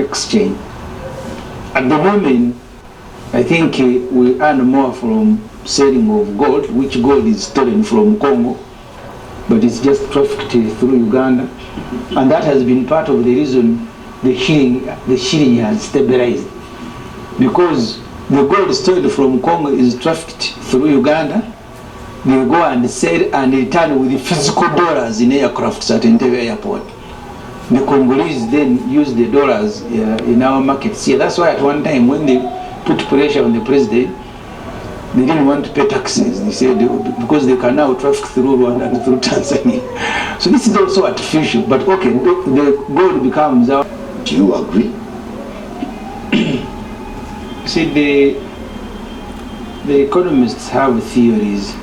exchange. At the moment, I think we earn more from selling of gold, which gold is stolen from Congo, but it's just trafficked through Uganda. And that has been part of the reason the shilling has stabilized. Because the gold stolen from Congo is trafficked through Uganda. They go and sell and return with the physical dollars in aircrafts at Entebbe Airport. The Congolese then use the dollars in our markets here. That's why at one time when they put pressure on the president, they didn't want to pay taxes. They said because they can now traffic through Rwanda and through Tanzania. So this is also artificial. But okay, the gold becomes our. Do you agree? See, the economists have theories,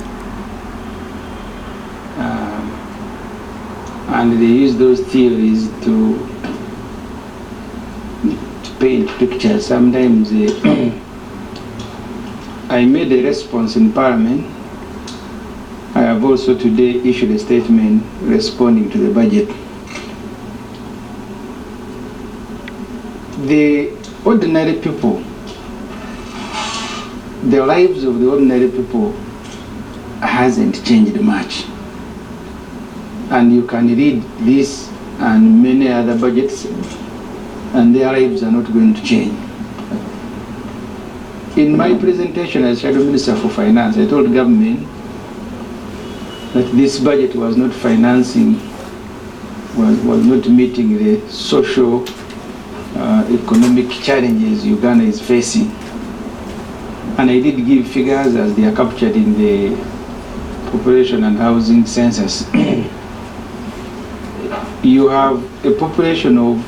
and they use those theories to paint pictures. Sometimes I made a response in Parliament. I have also today issued a statement responding to the budget. The ordinary people, the lives of the ordinary people hasn't changed much. And you can read this and many other budgets, and their lives are not going to change. In my presentation as Shadow Minister for Finance, I told government that this budget was not financing, was not meeting the social, economic challenges Uganda is facing. And I did give figures as they are captured in the population and housing census. You have a population of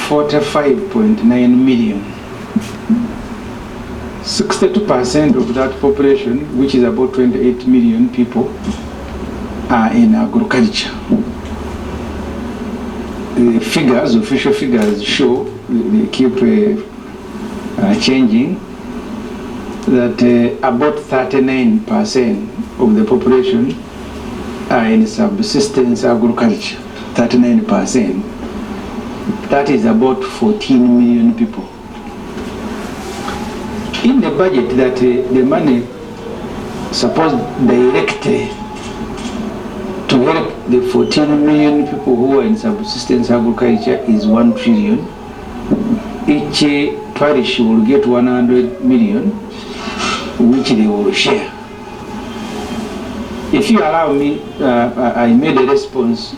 45.9 million. 62% of that population, which is about 28 million people, are in agriculture. The figures, official figures, show, they keep changing, that about 39% of the population are in subsistence agriculture. 39%. That is about 14 million people. In the budget, that the money supposed directly to help the 14 million people who are in subsistence agriculture is 1 trillion. Each parish will get 100 million, which they will share. If you allow me, I made a response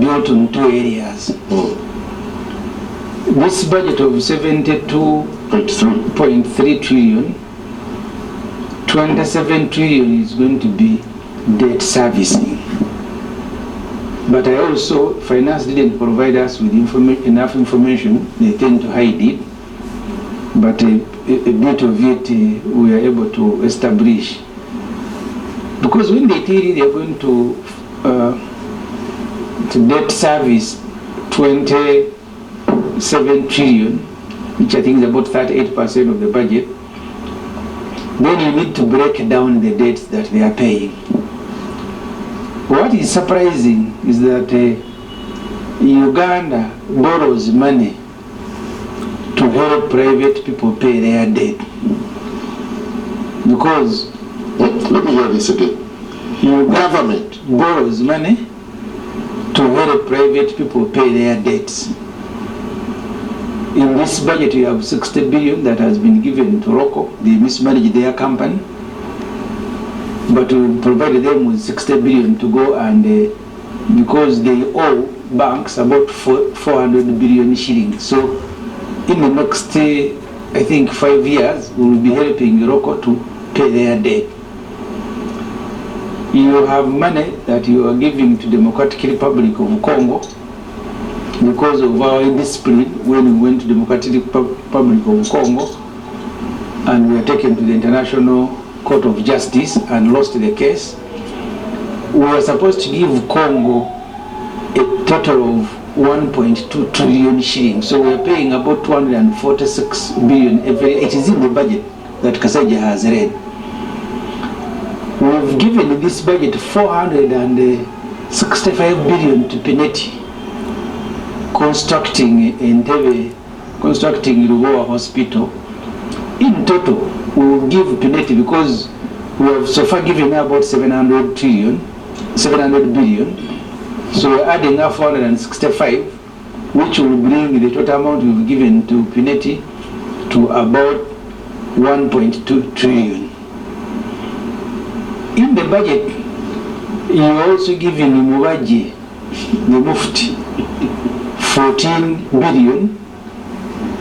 built on two areas. This budget of 72.3 trillion, 27 trillion is going to be debt servicing. But I also, finance didn't provide us with enough information. They tend to hide it. But a bit of it we are able to establish. Because when they tell you they are going to debt service 27 trillion, which I think is about 38% of the budget, then you need to break down the debts that they are paying. What is surprising is that Uganda borrows money to help private people pay their debt. Because let me hear this again. Your government borrows money to help private people pay their debts. In this budget, you have 60 billion that has been given to ROCO. They mismanage their company, but we provided them with 60 billion to go and, because they owe banks about 400 billion shillings. So in the next, I think 5 years, we will be helping ROCO to pay their debt. You have money that you are giving to Democratic Republic of Congo because of our indiscipline when we went to Democratic Republic of Congo and we were taken to the International Court of Justice and lost the case. We were supposed to give Congo a total of 1.2 trillion shillings. So we're paying about 246 billion every. It is in the budget that Kasaija has read. We've given this budget 465 billion to Peneti, constructing Entebbe, constructing Lubowa Hospital. In total, we will give Pineti, because we have so far given about 700 billion. So we're adding up 465, which will bring the total amount we've given to Pineti to about 1.2 trillion. In the budget, you're also giving Mubaji, the Mufti, 14 billion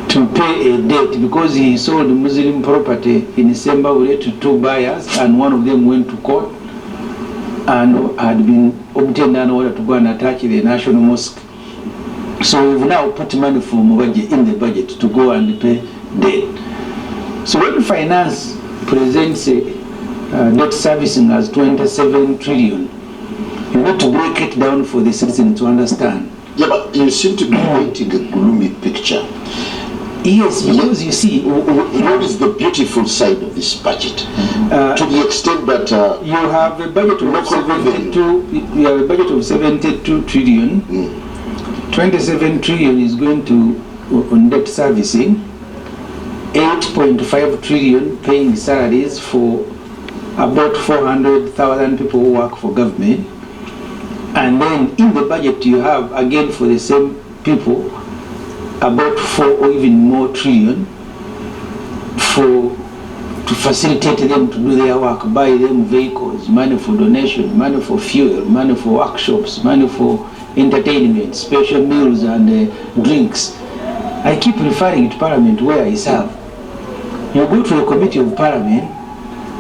to pay a debt, because he sold Muslim property in Zimbabwe to 2 buyers, and one of them went to court and had been obtained an order to go and attack the National Mosque. So we've now put money for Mubaji in the budget to go and pay debt. So when finance presents debt servicing as 27 trillion, you need to break it down for the citizen to understand. Yeah, but you seem to be painting a gloomy picture. Yes, because you see, what is the beautiful side of this budget? To the extent that you have a budget of 72 trillion. 27 trillion is going to on debt servicing. 8.5 trillion paying salaries for about 400,000 people who work for government. And then in the budget you have, again for the same people, about 4 or even more trillion to facilitate them to do their work, buy them vehicles, money for donation, money for fuel, money for workshops, money for entertainment, special meals and drinks. I keep referring to Parliament where I serve. You go to a committee of Parliament,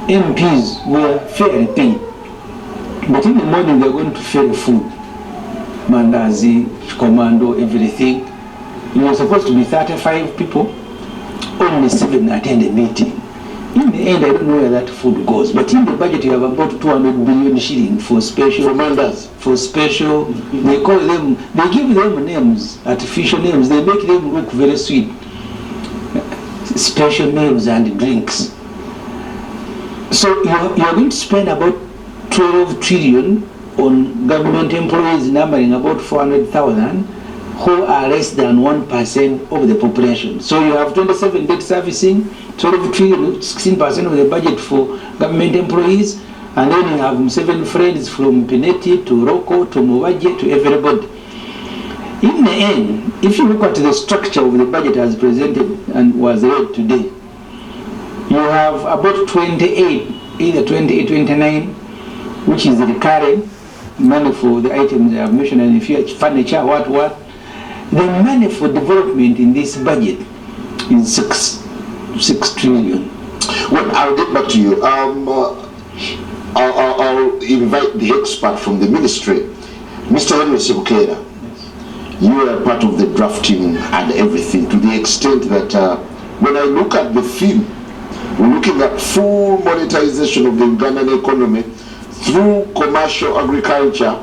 MPs were fairly paid. But in the morning they're going to ferry food, mandazi, commando, everything. You were supposed to be 35 people, only 7 attend a meeting. In the end, I don't know where that food goes. But in the budget, you have about 200 billion shillings for special commanders. For special, they call them, they give them names, artificial names. They make them look very sweet. Special meals and drinks. So you are going to spend about 12 trillion on government employees numbering about 400,000 who are less than 1% of the population. So you have 27 debt servicing, 12 trillion, 16% of the budget for government employees, and then you have 7 friends from Pineti to Roko to Mubaji to everybody. In the end, if you look at the structure of the budget as presented and was read today, you have about 28, either 28, 29, which is the recurring money for the items I have mentioned, and if you furniture, what. The money for development in this budget is 6 trillion. Well, I'll get back to you. I'll invite the expert from the ministry, Mr. Henry Sebukera. Yes. You are part of the drafting and everything, to the extent that when I look at the film, we're looking at full monetization of the Ugandan economy through commercial agriculture,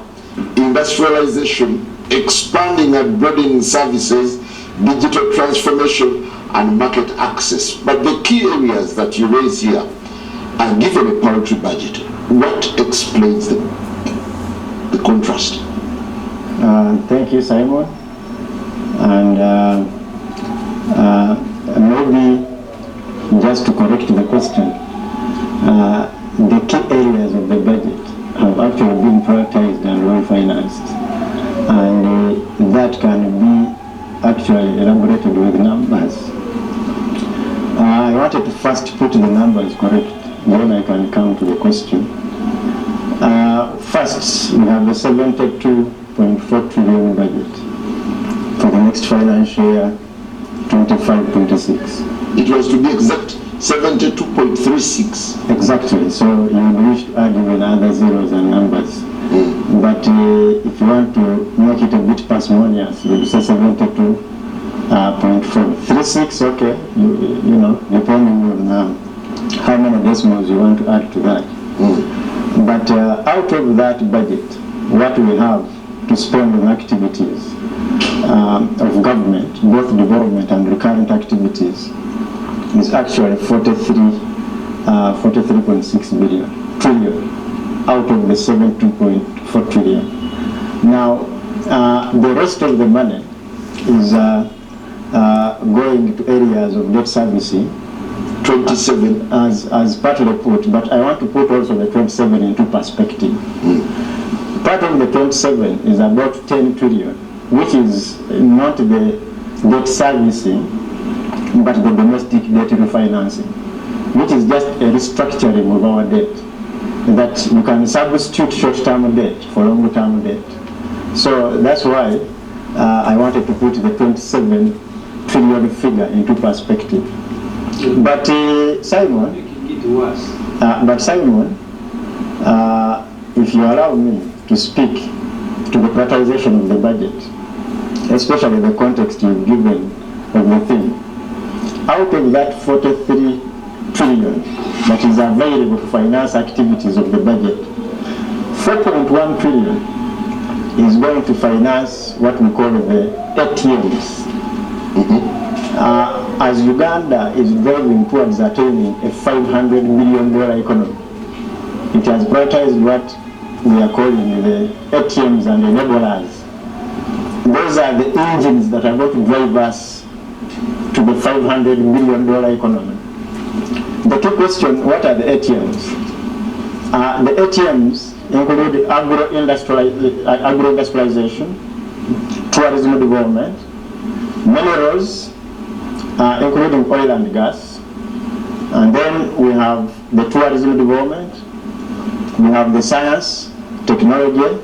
industrialization, expanding and broadening services, digital transformation, and market access. But the key areas that you raise here are given a paltry budget. What explains the contrast? Thank you, Simon. And maybe just to correct the question, the key areas of the budget have actually been prioritized and well financed. And that can be actually elaborated with numbers. I wanted to first put the numbers correct, then I can come to the question. First, we have the 72.4 trillion budget for the next financial year, 25-26. It was, to be exact, 72.36. Exactly, so you wish to add even other zeros and numbers. But if you want to make it a bit parsimonious, you say 72.4. 36, okay, you know, depending on how many decimals you want to add to that. But out of that budget, what we have to spend on activities of government, both development and recurrent activities, is actually 43.6 trillion out of the 72.4 trillion. Now, the rest of the money is going to areas of debt servicing. 27 as part of the put, but I want to put also the 27 into perspective. Part of the 27 is about 10 trillion, which is not the debt servicing, but the domestic debt refinancing, which is just a restructuring of our debt, that you can substitute short-term debt for long-term debt. So that's why I wanted to put the 27 trillion figure into perspective. But Simon, if you allow me to speak to the prioritization of the budget, especially the context you've given of the thing, out of that 43 trillion that is available to finance activities of the budget, 4.1 trillion is going to finance what we call the ATMs. As Uganda is driving towards attaining a $500 million economy, it has prioritized what we are calling the ATMs and enablers. Those are the engines that are going to drive us to the $500 million economy. The key question, what are the ATMs? The ATMs include agro-industrialization, tourism development, minerals, including oil and gas, and then we have the tourism development, we have the science, technology,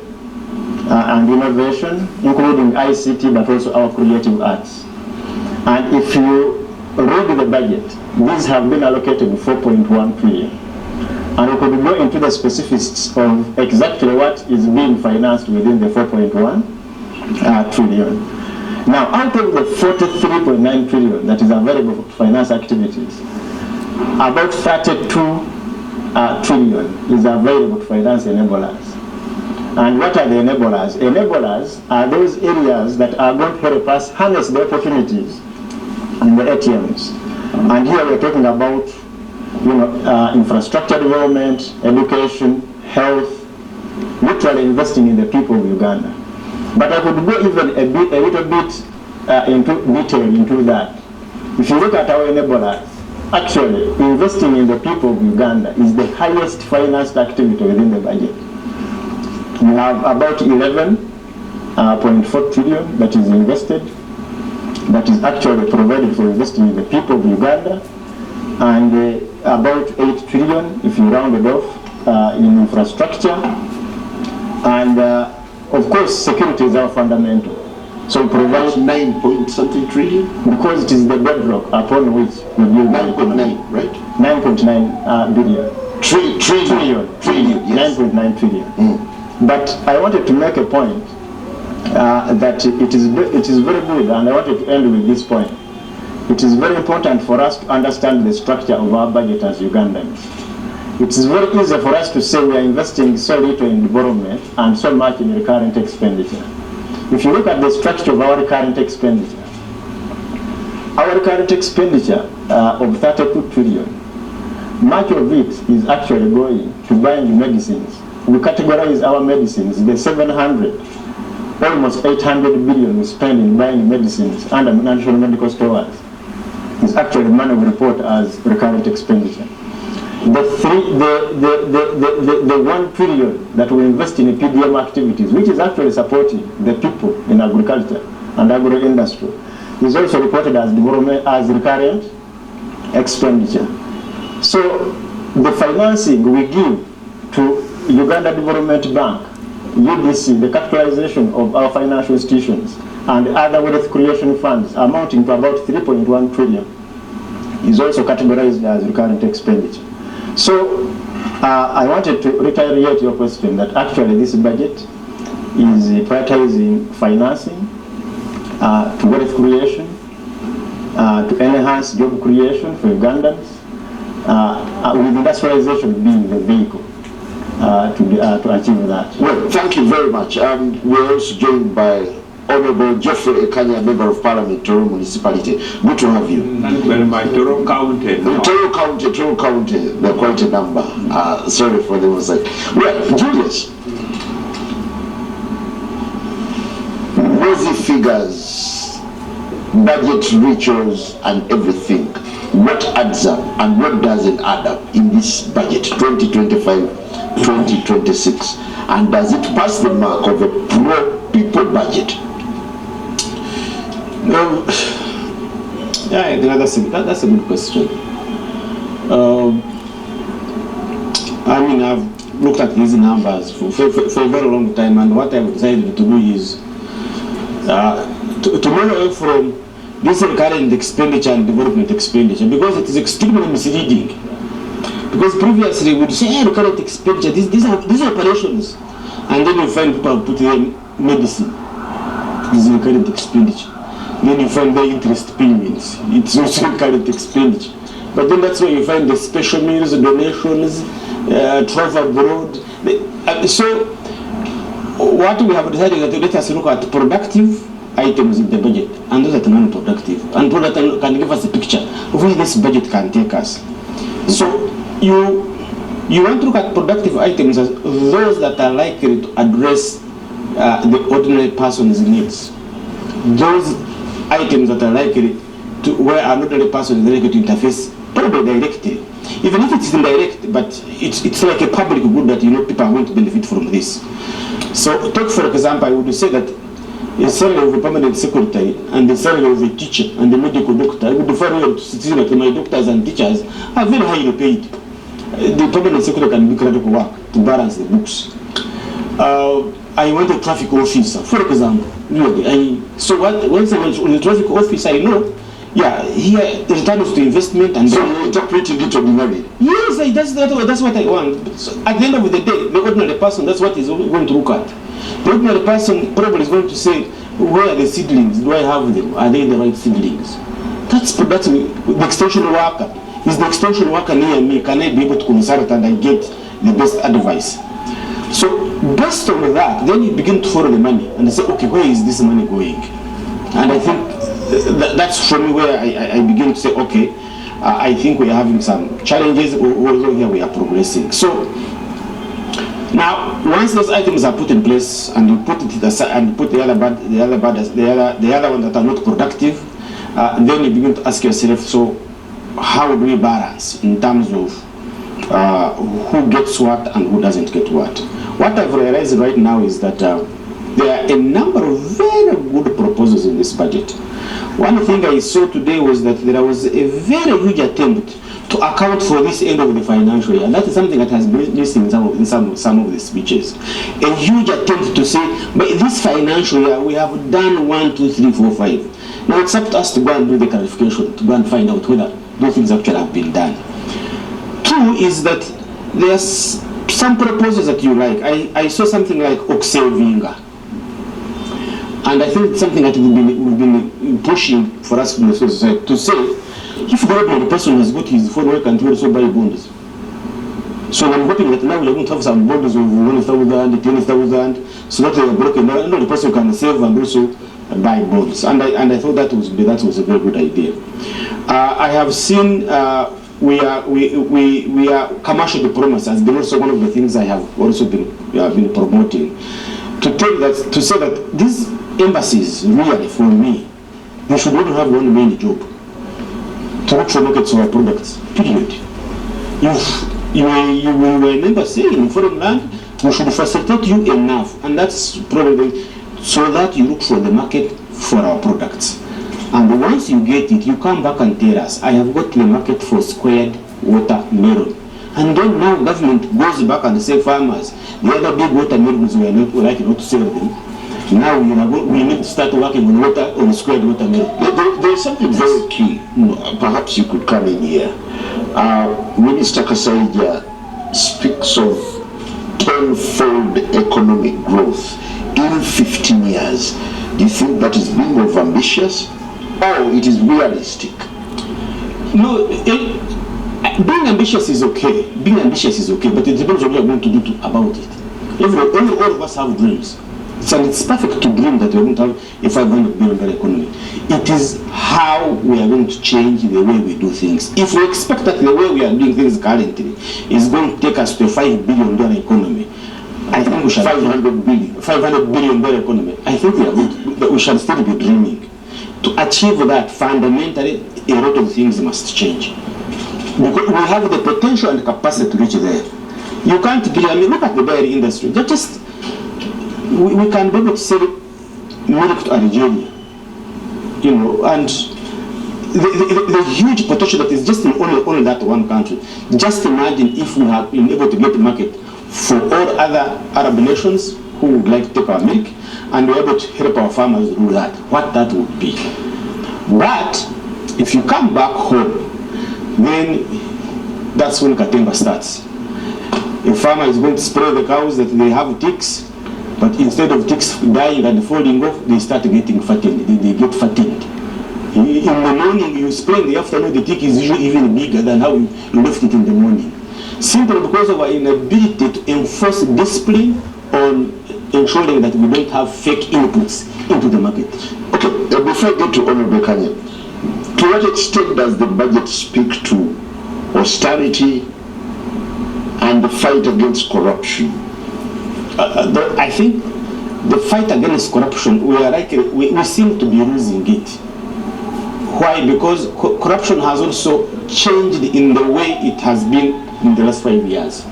and innovation, including ICT, but also our creative arts. And if you read the budget, these have been allocated 4.1 trillion. And we could go into the specifics of exactly what is being financed within the 4.1 trillion. Now, out of the 43.9 trillion that is available for finance activities, about 32 trillion is available to finance enablers. And what are the enablers? Enablers are those areas that are going to help us harness the opportunities in the ATMs. And here we're talking about, infrastructure development, education, health, literally investing in the people of Uganda. But I could go even a little bit into detail into that. If you look at our enablers, actually investing in the people of Uganda is the highest financed activity within the budget. We have about 11.4 trillion that is invested, that is actually provided for investing in the people of Uganda, and about 8 trillion, if you round it off, in infrastructure, and of course security is our fundamental. So we provide 9 point something trillion? Because it is the bedrock upon which we build 9.9, right? 9.9 billion. Trillion, yes. 9.9 trillion. But I wanted to make a point that it is very good, and I wanted to end with this point. It is very important for us to understand the structure of our budget as Ugandans. It is very easy for us to say we are investing so little in development and so much in recurrent expenditure. If you look at the structure of our recurrent expenditure of 32 trillion, much of it is actually going to buying medicines. We categorize our medicines, the 700, almost 800 billion we spend in buying medicines under national medical stores is actually money we report as recurrent expenditure. The 1 trillion that we invest in PDM activities, which is actually supporting the people in agriculture and agro-industry, is also reported as development as recurrent expenditure. So the financing we give to Uganda Development Bank, UDC, the capitalization of our financial institutions, and other wealth creation funds amounting to about 3.1 trillion is also categorized as recurrent expenditure. So I wanted to reiterate your question that actually this budget is prioritizing financing to wealth creation, to enhance job creation for Ugandans, with industrialization being the vehicle to achieve that. Well, thank you very much. We're also joined by Honorable Geoffrey Ekanya, Member of Parliament, Toro Municipality. Good to have you. Thank you very much. Toro County. Toro County, they're quite a number. Sorry for the mistake. Well, Julius, rosy figures budget rituals and everything, what adds up and what doesn't add up in this budget 2025-2026, and does it pass the mark of a pro-people budget? Yeah, I think that's a good question. I mean, I've looked at these numbers for a very long time, and what I've decided to do is to move away from this recurrent expenditure and development expenditure, because it is extremely misleading. Because previously we'd say, hey, recurrent expenditure, these are operations, and then you find people put in medicine, this is recurrent expenditure. Then you find the interest payments, it's also recurrent expenditure. But then that's where you find the special meals, donations, travel abroad. So what we have decided is that let us look at productive items in the budget and those that are non-productive, and that can give us a picture of where this budget can take us. So you want to look at productive items as those that are likely to address the ordinary person's needs. Those items that are likely to where an ordinary person is likely to interface, probably directly, even if it's indirect, but it's like a public good that people are going to benefit from this. So take for example, I would say that the salary of a permanent secretary and the salary of a teacher and the medical doctor, I would refer you to see that my doctors and teachers are very highly paid. The permanent secretary can do critical work to balance the books. I want a traffic officer, for example. Really, once I went on the traffic officer, I know, here returns to investment, and so you interpreted it ordinarily. Yes, that's what I want. So at the end of the day, the ordinary person, that's what he's going to look at. The ordinary person probably is going to say, where are the seedlings? Do I have them? Are they the right seedlings? That's the extension worker. Is the extension worker near me? Can I be able to consult and I get the best advice? So based on that, then you begin to follow the money and say, okay, where is this money going? And I think that's from where I begin to say, okay, I think we are having some challenges, although here we are progressing. So now, once those items are put in place and you put it aside and put the other ones that are not productive, then you begin to ask yourself, so how do we balance in terms of who gets what and who doesn't get what? What I've realized right now is that there are a number of very good proposals in this budget. One thing I saw today was that there was a very huge attempt to account for this end of the financial year, and that is something that has been missing in some of the speeches. A huge attempt to say, but this financial year we have done 1, 2, 3, 4, 5. Now it's up to us to go and do the clarification, to go and find out whether those things actually have been done. Two is that there's some proposals that you like. I saw something like Oxelvinga. And I think it's something that we've been pushing for us in the society to say, if the ordinary person has got his phone, why can't he also buy bonds? So I'm hoping that now we are going to have some bonds of 1,000, 10,000, so that they are broken down, the person can save and also buy bonds. And I thought that was a very good idea. I have seen we are commercial diplomacy has been also one of the things I have also been promoting. To say that these embassies, really, for me, they should not have one main job: to look for markets for our products. Period. If you were an embassy in foreign land, we should facilitate you enough, and that's probably so that you look for the market for our products. And once you get it, you come back and tell us, I have got the market for squared watermelon. And then now government goes back and say, farmers, the other big watermelons we like not to sell them. Now we need to start working on squared watermelon. There's something very key. Perhaps you could come in here. Minister Kasaija speaks of tenfold economic growth in 15 years. Do you think that is being overambitious, or it is realistic? No, being ambitious is okay. Being ambitious is okay, but it depends on what you're going to do about it. All of us have dreams. And it's perfect to dream that we're going to have a $500 billion economy. It is how we are going to change the way we do things. If we expect that the way we are doing things currently is going to take us to a $5 billion economy, I think we shall $500 billion economy. I think we shall still be dreaming. to achieve that, fundamentally, a lot of things must change. Because we have the potential and capacity to reach there. You can't give, I mean, look at the dairy industry. We can be able to sell milk to Algeria, you know, and the huge potential that is just in only that one country. Just imagine if we have been able to get a market for all other Arab nations who would like to take our milk, and we're able to help our farmers do that, what that would be. But if you come back home, then that's when Katemba starts. A farmer is going to spray the cows that they have ticks, but instead of ticks dying and falling off, they start getting fattened. They get fattened. In the morning you spray, in the afternoon the tick is usually even bigger than how you left it in the morning. Simply because of our inability to enforce discipline on ensuring that we don't have fake inputs into the market. Okay, before I get to Honorable Kanya, to what extent does the budget speak to austerity and the fight against corruption? I think the fight against corruption, we seem to be losing it. Why? Because corruption has also changed in the way it has been in the last 5 years.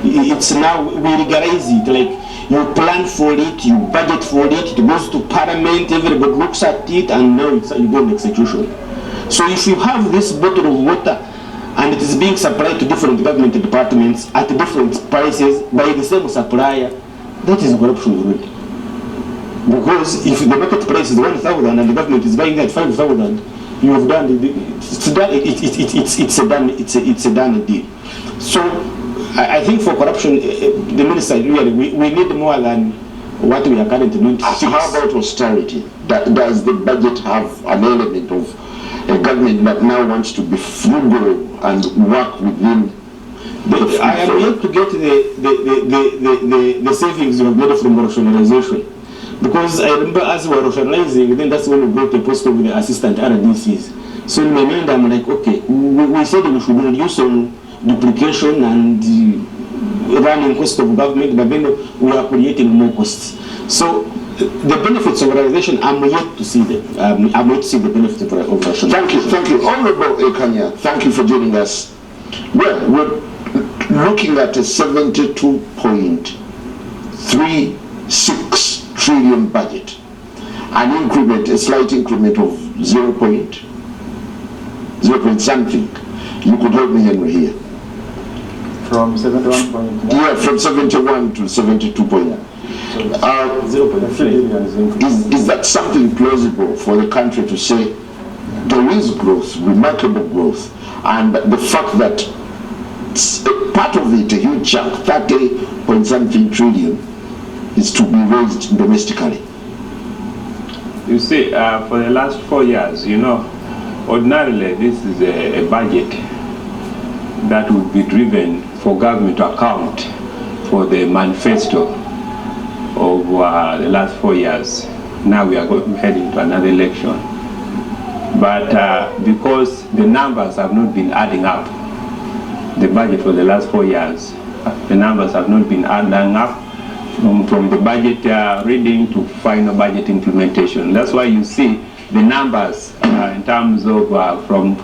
It's now, we legalize it, like you plan for it, you budget for it, it goes to Parliament, everybody looks at it, and now you go in execution. So if you have this bottle of water and it is being supplied to different government departments at different prices by the same supplier, that is corruption already. Because if the market price is 1,000 and the government is buying at 5,000, you have done it's a done deal. So I think for corruption, the minister really we need more than what we are currently doing. How about austerity? Does the budget have an element of a government that now wants to be frugal and work within? I am yet to get the savings you have made from rationalization. Because I remember as we were rationalizing, then that's when we got a post with the assistant RDCs. So in my mind, I'm like, okay, we said we should reduce on duplication and running cost of government, but then we are creating more costs. So the benefits of organization, I'm yet to see them. I'm yet to see the benefits of rationalization. Thank you. Honorable Ekanya, thank you for joining us. Well, we're looking at a 72.36 trillion budget, an increment, a slight increment of 0 point something. You could help me, Henry, here. From 71. Yeah, from 71 to 72 point. 0.3. Is that something plausible for the country to say there is growth, remarkable growth, and the fact that part of it, a huge chunk, 30 point something trillion, is to be raised domestically? You see, for the last 4 years, you know, ordinarily this is a budget that would be driven for government to account for the manifesto of the last 4 years. Now we are heading to another election. But because the numbers have not been adding up, the budget for the last 4 years, the numbers have not been adding up from the budget reading to final budget implementation. That's why you see the numbers in terms of from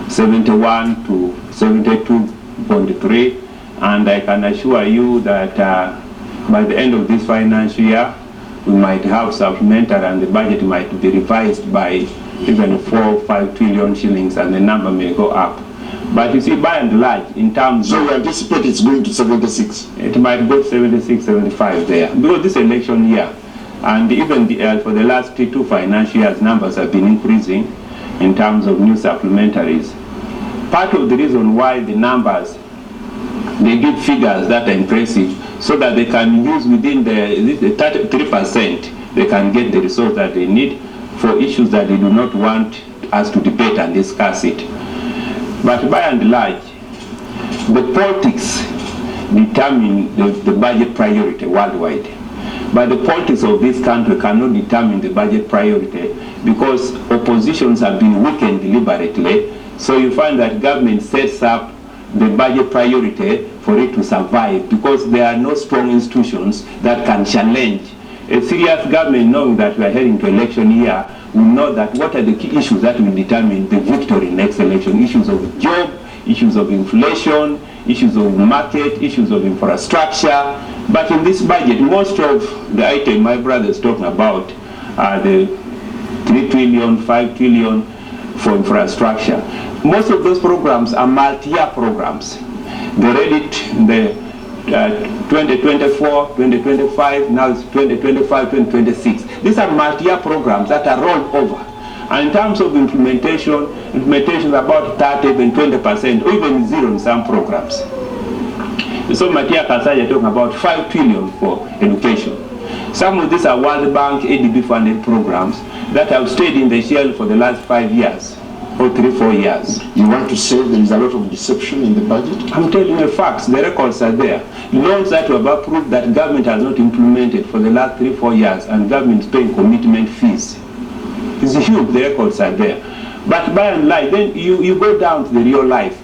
71 to 72.3, and I can assure you that by the end of this financial year, we might have supplementary and the budget might be revised by even 4 or 5 trillion shillings, and the number may go up. But you see, by and large, in terms so you anticipate it's going to 76? It might go 76, 75 there. Because this election year, and even for the last 2 financial years, numbers have been increasing in terms of new supplementaries. Part of the reason why the numbers, they give figures that are impressive, so that they can use within the 33%, they can get the resource that they need for issues that they do not want us to debate and discuss it. But by and large, the politics determine the budget priority worldwide. But the politics of this country cannot determine the budget priority, because oppositions have been weakened deliberately. So you find that government sets up the budget priority for it to survive, because there are no strong institutions that can challenge a serious government, knowing that we are heading to election year, will know that what are the key issues that will determine the victory in next election. Issues of job, issues of inflation, issues of market, issues of infrastructure. But in this budget, most of the item my brother is talking about are the 3 trillion, 5 trillion for infrastructure. Most of those programs are multi-year programs. They read it in the 2024, 2025, now it's 2025, 2026. These are multi-year programs that are rolled over. And in terms of implementation is about 30, even 20%, or even zero in some programs. So Matia Kasai are talking about 5 trillion for education. Some of these are World Bank, ADB funded programs that have stayed in the shell for the last 5 years. Or 3-4 years. You want to say there is a lot of deception in the budget? I'm telling you facts, the records are there. Loans that were approved that government has not implemented for the last 3-4 years, and government is paying commitment fees. It's huge, the records are there. But by and large, then you go down to the real life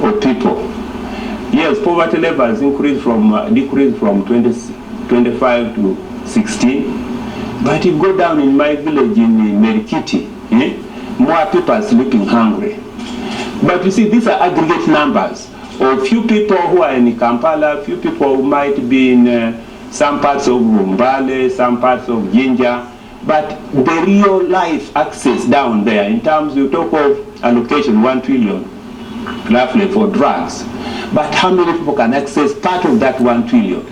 of people. Yes, poverty level has decreased from 25 to 16. But you go down in my village in Merikiti, more people are sleeping hungry. But you see, these are aggregate numbers of few people who are in Kampala, few people who might be in some parts of Mbale, some parts of Jinja. But the real life access down there, in terms you talk of allocation 1 trillion roughly for drugs, but how many people can access part of that 1 trillion?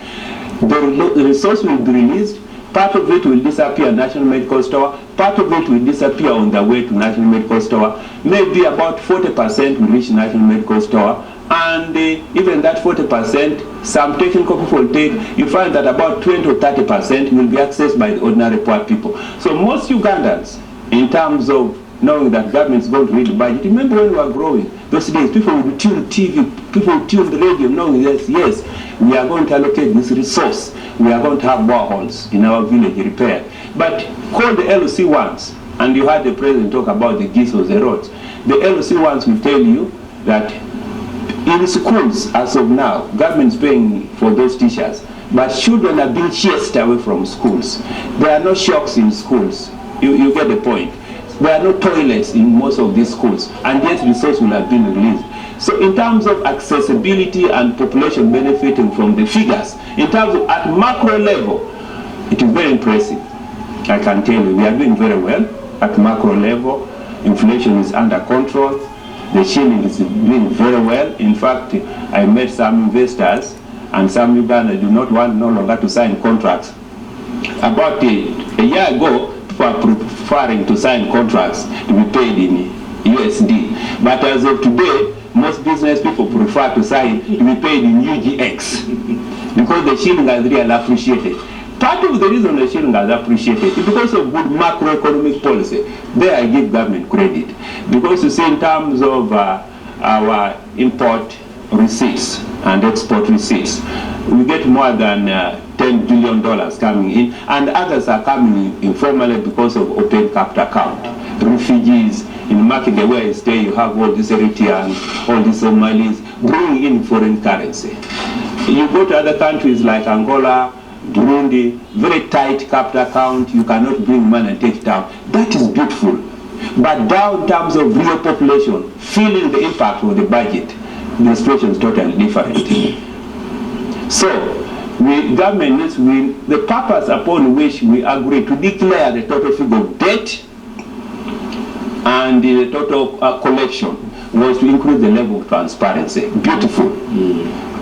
The resource will be released. Part of it will disappear at National Medical Store, part of it will disappear on the way to National Medical Store. Maybe about 40% will reach National Medical Store, and even that 40%, some technical people take, you find that about 20 or 30% will be accessed by the ordinary poor people. So most Ugandans, in terms of knowing that government is going to read the budget, remember when we were growing, those days people would tune TV, people would tune the radio, knowing yes, we are going to allocate this resource. We are going to have boreholes in our village repaired. But call the LOC ones, and you heard the president talk about the geese or the roads. The LOC ones will tell you that in schools, as of now, government is paying for those teachers, but children are being chased away from schools. There are no shocks in schools. You get the point. There are no toilets in most of these schools, and yet resources will have been released. So in terms of accessibility and population benefiting from the figures, in terms of at macro level, it is very impressive. I can tell you, we are doing very well at macro level. Inflation is under control. The shilling is doing very well. In fact, I met some investors, and some Uganda do not want no longer to sign contracts. About a year ago, people are preferring to sign contracts to be paid in USD. But as of today, most business people prefer to sign to be paid in UGX because the shilling has really appreciated. Part of the reason the shilling has appreciated is because of good macroeconomic policy. There I give government credit. Because you see, in terms of our import receipts and export receipts, we get more than $10 billion coming in, and others are coming in informally because of open capital account. Refugees, in market where you stay, you have all these Eritreans, all these Somalis, bringing in foreign currency. You go to other countries like Angola, Burundi, very tight capital account, you cannot bring money and take it out. That is beautiful. But down in terms of real population, feeling the impact of the budget, the situation is totally different. So, government needs the purpose upon which we agree to declare the total figure of debt and the total collection was to increase the level of transparency. Beautiful.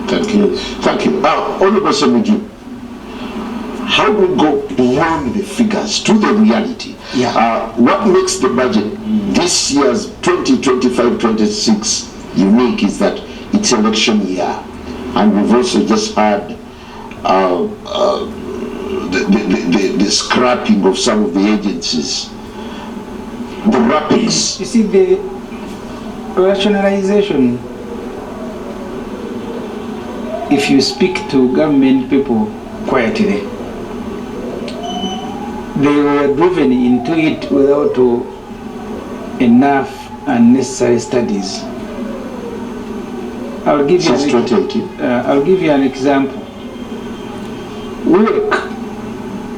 Thank you. Thank you. Honorable Ssemuju, how do we go beyond the figures to the reality? Yeah. What makes the budget this year's 2025-26 unique is that it's election year, and we've also just had the scrapping of some of the agencies, the wrappings. You see, the rationalization, if you speak to government people quietly, they were driven into it without enough and necessary studies. I'll give you an example. Work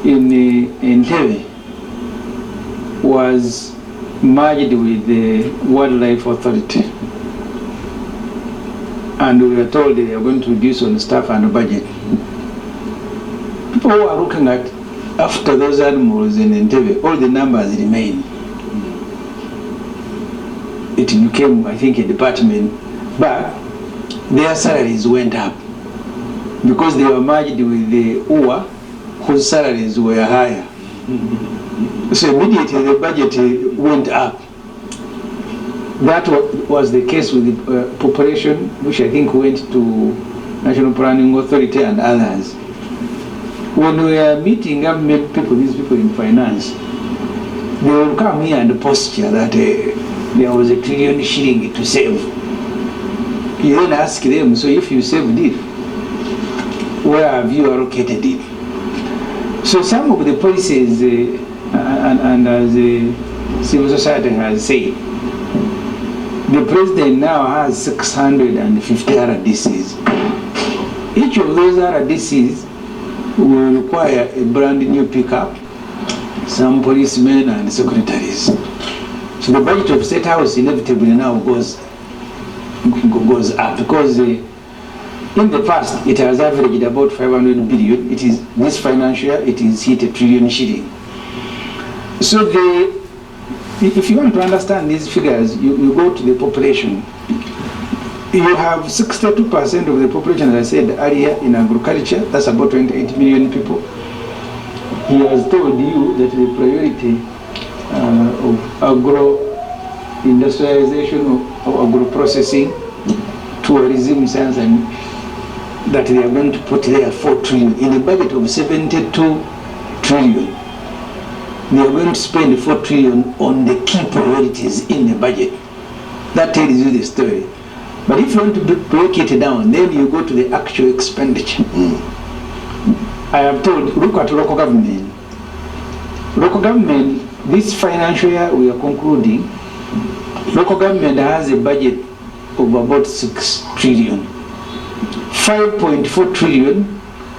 in Entebbe was merged with the Wildlife Authority, and we were told they are going to reduce on staff and budget. People who are looking at after those animals in Entebbe, all the numbers remain. It became, I think, a department, but their salaries went up because they were merged with the UWA, whose salaries were higher. So immediately the budget went up. That was the case with the population, which I think went to National Planning Authority and others. When we are meeting government people, these people in finance, they will come here and posture that there was $1 trillion to save. You then ask them, so if you saved it, where have you allocated it? So some of the policies, and as the civil society has said, the president now has 650 RDCs. Each of those RDCs will require a brand new pickup, some policemen and secretaries. So the budget of State House inevitably now goes up because in the past it has averaged about 500 billion. It is this financial year it is hit $1 trillion. So if you want to understand these figures, you go to the population. You have 62% of the population, as I said earlier, in agriculture. That's about 28 million people. He has told you that the priority of agro-industrialization or agro-processing, tourism, science, and that they are going to put there 4 trillion. In a budget of 72 trillion, they are going to spend 4 trillion on the key priorities in the budget. That tells you the story. But if you want to break it down, then you go to the actual expenditure. I have told, look at local government. Local government, this financial year we are concluding, local government has a budget of about 6 trillion. 5.4 trillion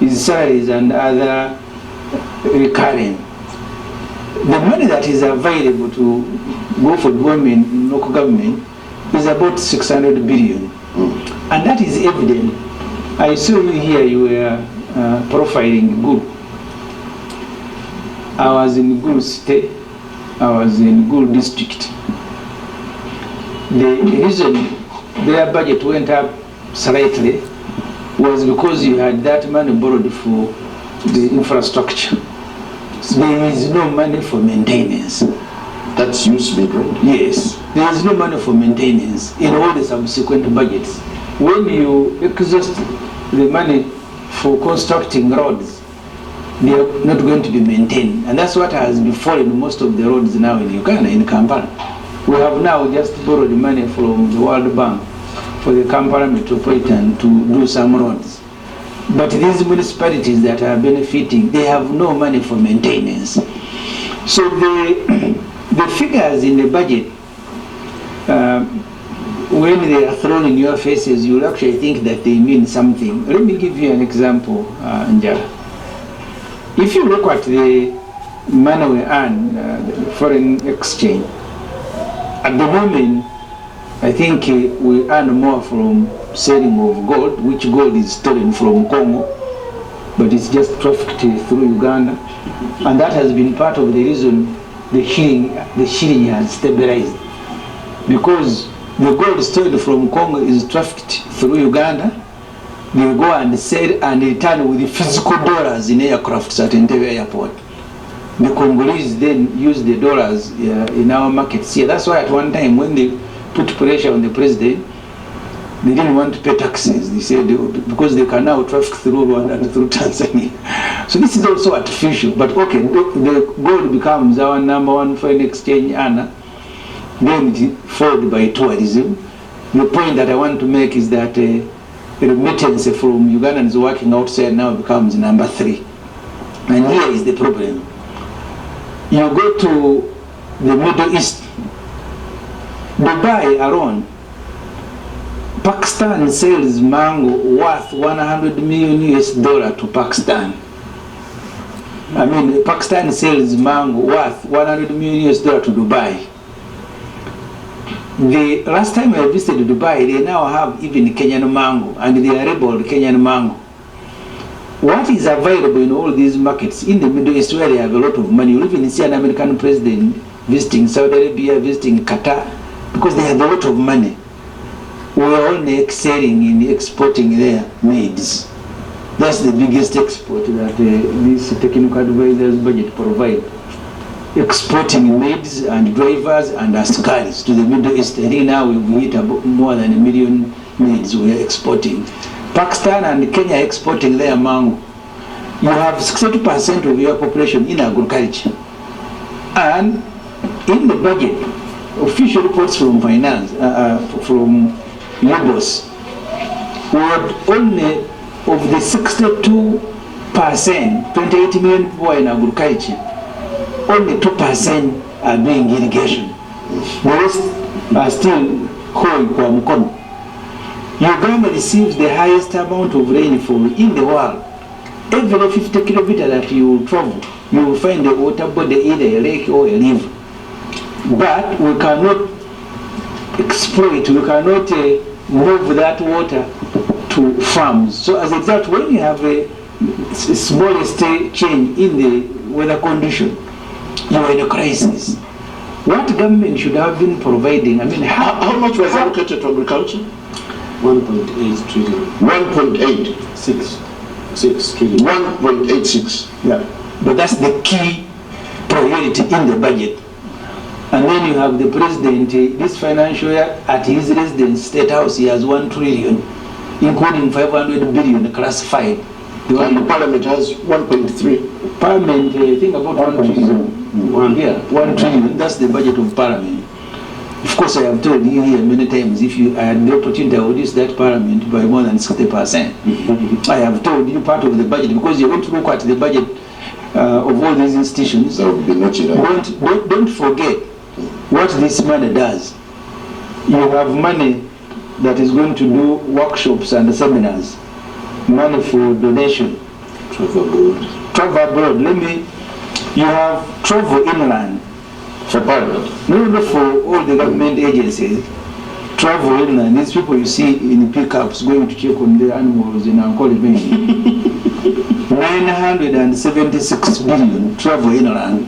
is salaries and other recurring. The money that is available to go for development in local government is about 600 billion. And that is evident. I saw you here, you were profiling Gulu. I was in Gulu State, I was in Gulu District. The reason their budget went up slightly was because you had that money borrowed for the infrastructure. There is no money for maintenance. That's use-made, right? Yes, there is no money for maintenance in all the subsequent budgets. When you exhaust the money for constructing roads, they are not going to be maintained. And that's what has befallen most of the roads now in Uganda, in Kampala. We have now just borrowed money from the World Bank for the Kampala Metropolitan to do some roads. But these municipalities that are benefiting, they have no money for maintenance. So the figures in the budget, when they are thrown in your faces, you'll actually think that they mean something. Let me give you an example, Njala. If you look at the money we earn, the foreign exchange, at the moment, I think we earn more from selling of gold, which gold is stolen from Congo, but it's just trafficked through Uganda. And that has been part of the reason the shilling has stabilized. Because the gold stolen from Congo is trafficked through Uganda. They go and sell and return with the physical dollars in aircrafts at Entebbe Airport. The Congolese then use the dollars in our markets here. That's why at one time when they put pressure on the president, they didn't want to pay taxes. They said because they can now traffic through Rwanda and through Tanzania. So this is also artificial. But okay, the gold becomes our number one foreign exchange earner. Then it followed by tourism. The point that I want to make is that remittance from Ugandans working outside now becomes number 3. And here is the problem. You go to the Middle East, Dubai alone, Pakistan sells mango worth $100 million to Pakistan. I mean, Pakistan sells mango worth $100 million to Dubai. The last time I visited Dubai, they now have even Kenyan mango, and they are labeled Kenyan mango. What is available in all these markets in the Middle East where they have a lot of money? You even see an American president visiting Saudi Arabia, visiting Qatar, because they have a lot of money. We are only excelling in exporting their maids. That's the biggest export that this technical advisors budget provide. Exporting maids and drivers and askaris to the Middle East. I think now we've hit about more than 1 million maids we are exporting. Pakistan and Kenya exporting their mango. You have 62% of your population in agriculture. And in the budget, official reports from finance, from Lagos, would only of the 62%, 28 million people are in agriculture, only 2% are doing irrigation. The rest are still hoeing kwa mkono. Uganda receives the highest amount of rainfall in the world. Every 50 kilometers that you travel, you will find a water body, either a lake or a river. But we cannot exploit, we cannot move that water to farms. So as a result, when you have a smallest change in the weather condition, you are in a crisis. What government should have been providing? I mean, how much was allocated to agriculture? 1.8 trillion. 1.86 trillion. 1.86. Yeah. But that's the key priority in the budget. And then you have the president, this financial year, at his residence State House, he has 1 trillion, including 500 billion classified. And the Parliament has 1.3. Parliament, I think about 1 trillion. 1 trillion, that's the budget of Parliament. Of course, I have told you here many times, if you had the opportunity, I would use that Parliament by more than 60%. I have told you part of the budget, because you want to look at the budget of all these institutions. Don't forget what this money does. You have money that is going to do workshops and seminars, money for donation, travel abroad. You have travel inland for Parliament, not for all the government agencies. Travel inland, these people you see in pickups going to check on the animals in Ankole Bay. 976 billion travel inland.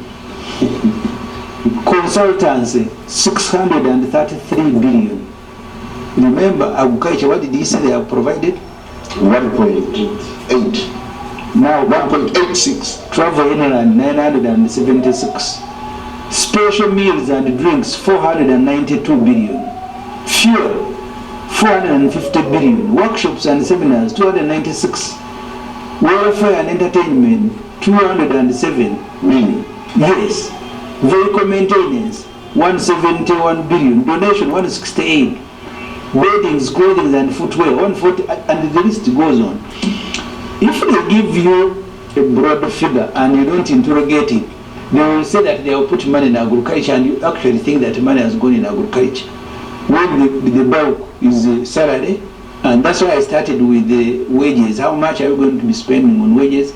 Consultancy, 633 billion. Remember, agriculture, what did he say they have provided? 1.8. Now 1.86. Travel inland, 976. Special meals and drinks, 492 billion. Fuel, 450 billion. Workshops and seminars, 296. Welfare and entertainment, 207 billion. Yes. Vehicle maintenance, 171 billion. Donation, 168. Beddings, clothing and footwear, 140, and the list goes on. If they give you a broad figure and you don't interrogate it, they will say that they will put money in agriculture, and you actually think that money has gone in agriculture. When the bulk is salary, and that's why I started with the wages. How much are we going to be spending on wages?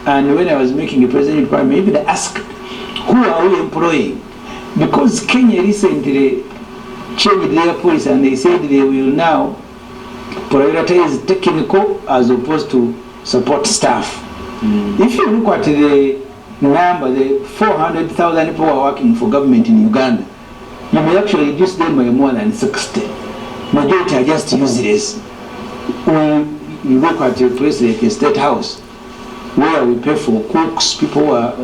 And when I was making a president parliament, even I asked, who are we employing? Because Kenya recently changed their policy, and they said they will now prioritize technical as opposed to support staff. If you look at the number, the 400,000 people are working for government in Uganda, you may actually reduce them by more than 60. Majority are just useless. When you look at a place like a State House, where we pay for cooks, people who are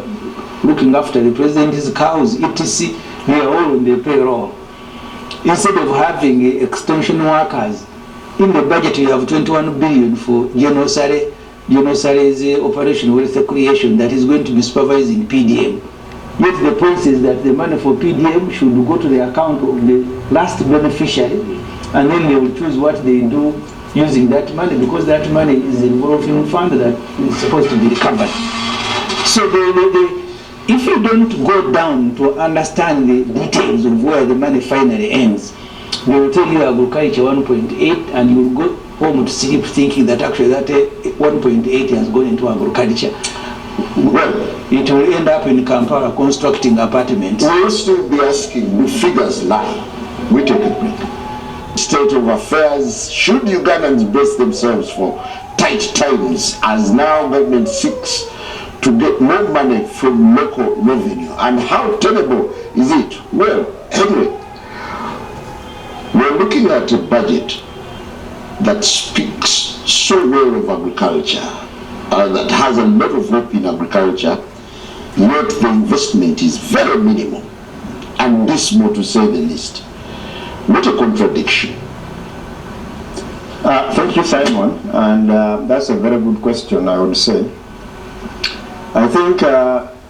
looking after the president's cows, etc., they are all on the payroll. Instead of having extension workers, in the budget you have 21 billion for general salaries operation wealth creation that is going to be supervising PDM. Yet the policy is that the money for PDM should go to the account of the last beneficiary, and then they will choose what they do using that money, because that money is involved in a fund that is supposed to be recovered. So if you don't go down to understand the details of where the money finally ends, they will tell you agriculture 1.8, and you will go home to sleep thinking that actually that 1.8 has gone into agriculture. Well, it will end up in Kampala constructing apartments. we will still be asking, the figures lie. We take a break. State of affairs, should Ugandans brace themselves for tight times as now government seeks to get more money from local revenue? And how tenable is it? Well, Henry, we're looking at a budget that speaks so well of agriculture, that has a lot of hope in agriculture, yet the investment is very minimal and dismal, to say the least. What a contradiction. Thank you, Simon, and that's a very good question, I would say. I think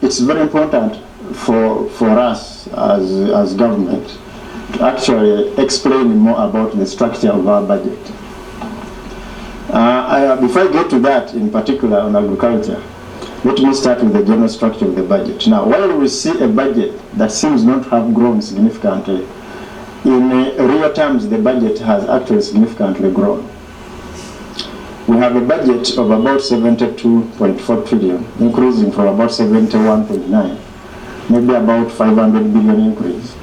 it's very important for us as government to actually explain more about the structure of our budget. Before I get to that, in particular on agriculture, let me start with the general structure of the budget. Now, while we see a budget that seems not to have grown significantly, in real terms, the budget has actually significantly grown. We have a budget of about 72.4 trillion, increasing from about 71.9, maybe about 500 billion increase.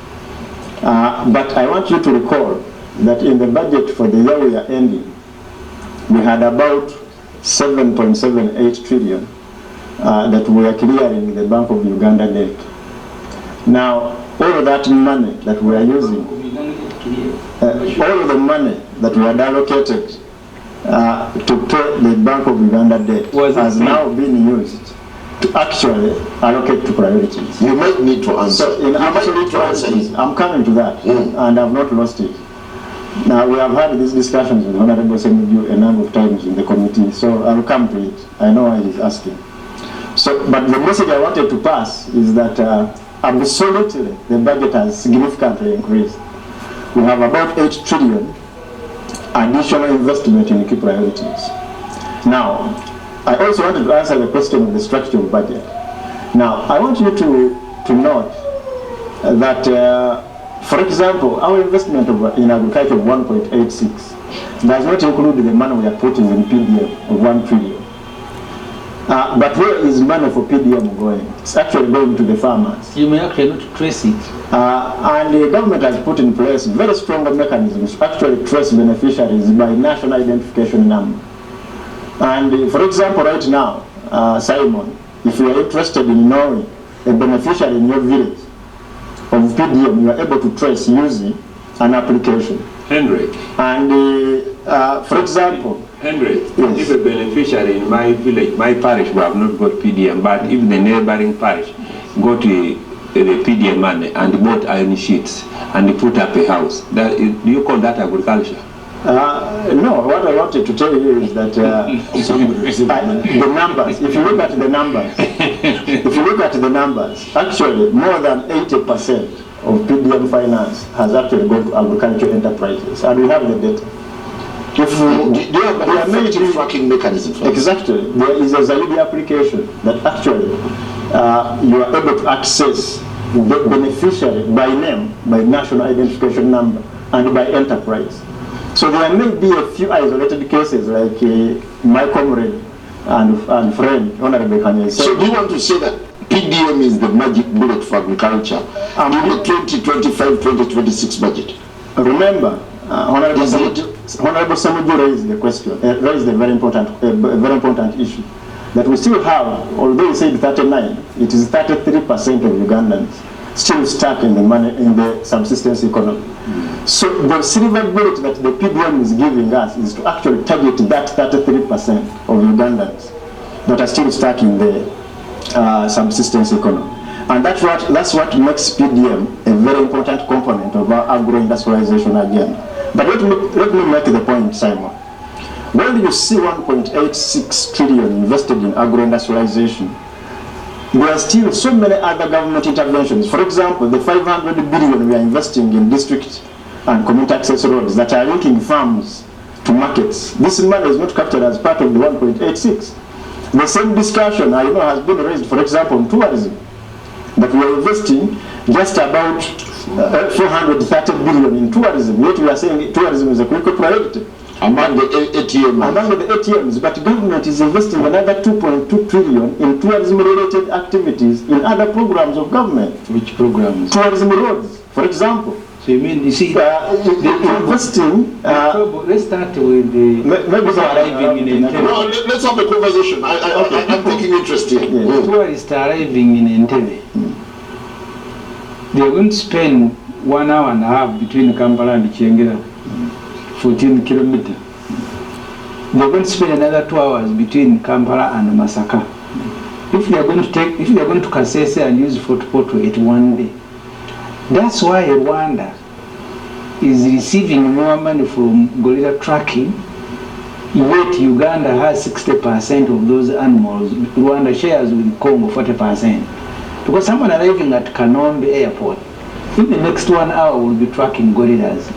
But I want you to recall that in the budget for the year we are ending, we had about 7.78 trillion that we are clearing the Bank of Uganda debt. Now, all of that money that we are using, all of the money that we had allocated to pay the Bank of Uganda debt has now been used to actually allocate to priorities. You might need to answer. So in absolute priorities, I'm coming to that, and I've not lost it. Now, we have had these discussions with Honorable Ssemuju a number of times in the committee, so I'll come to it. I know why he's asking. So, but the message I wanted to pass is that absolutely the budget has significantly increased. We have about 8 trillion additional investment in key priorities. Now, I also wanted to answer the question of the structure of budget. Now, I want you to note that, for example, our investment in agriculture of 1.86 does not include the money we are putting in PDM of 1 trillion. But where is money for PDM going? It's actually going to the farmers. You may actually not trace it. And the government has put in place very strong mechanisms to actually trace beneficiaries by national identification number. And for example, right now, Simon, if you are interested in knowing a beneficiary in your village of PDM, you are able to trace using an application. Henry. And for example, Henry, yes. If a beneficiary in my village, my parish, we have not got PDM, but if the neighboring parish got the PDM money and bought iron sheets and put up a house, do you call that agriculture? No, what I wanted to tell you is that the numbers, if you look at the numbers, actually more than 80% of PDM finance has actually gone to agricultural enterprises, and we have the data. Do you have an effective tracking mechanism for exactly. There is a Zaidi application that actually you are able to access the beneficiary by name, by national identification number, and by enterprise. So there may be a few isolated cases like my comrade and friend, Honorable Kanye. So do you want to say that PDM is the magic bullet for agriculture in the 2025-2026 budget? Remember, Honorable Ssemuju raised the question, raised a very important issue that we still have, although he said 39, it is 33% of Ugandans still stuck in the money in the subsistence economy. So the silver bullet that the PDM is giving us is to actually target that 33% of Ugandans that are still stuck in the subsistence economy. And that's what makes PDM a very important component of our agro-industrialization agenda. But let me make the point, Simon. When you see 1.86 trillion invested in agro-industrialization, there are still so many other government interventions. For example, the 500 billion we are investing in district and community access roads that are linking farms to markets. This money is not captured as part of the 1.86. The same discussion I know has been raised, for example, on tourism, that we are investing just about 430 billion in tourism, yet we are saying tourism is a critical priority. Among the ATMs. Among the ATMs, but government is investing another 2.2 trillion in tourism-related activities in other programs of government. Which programs? Tourism roads, for example. So you mean, you see, investing. let's start with the Maybe arriving in Entebbe. No, let's have a conversation. I'm taking interest here. Yes. Tourists arriving in Entebbe, they're going to spend 1 hour and a half between Kampala and Chiengera, 14 kilometers. They're going to spend another 2 hours between Kampala and Masaka. If they're going to Kasese and use Fort Portal, it's 1 day. That's why Rwanda is receiving more money from gorilla tracking, yet Uganda has 60% of those animals. Rwanda shares with Congo 40%. Because someone arriving at Kanombe Airport, in the next 1 hour will be tracking gorillas.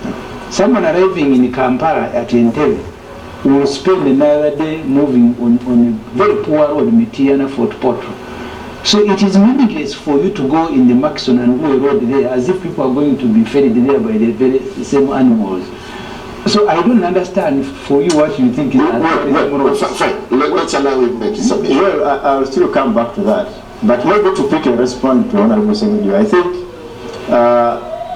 Someone arriving in Kampala at Entebbe will spend another day moving on a very poor road, Mitiana Fort Portal. So it is meaningless for you to go in the Maxon and go a road there as if people are going to be fed there by the very same animals. So I don't understand for you what you think is fine. Let's allow him make his submission. Well, I'll still come back to that. But maybe to quickly respond to Honorable Ssemuju, I think,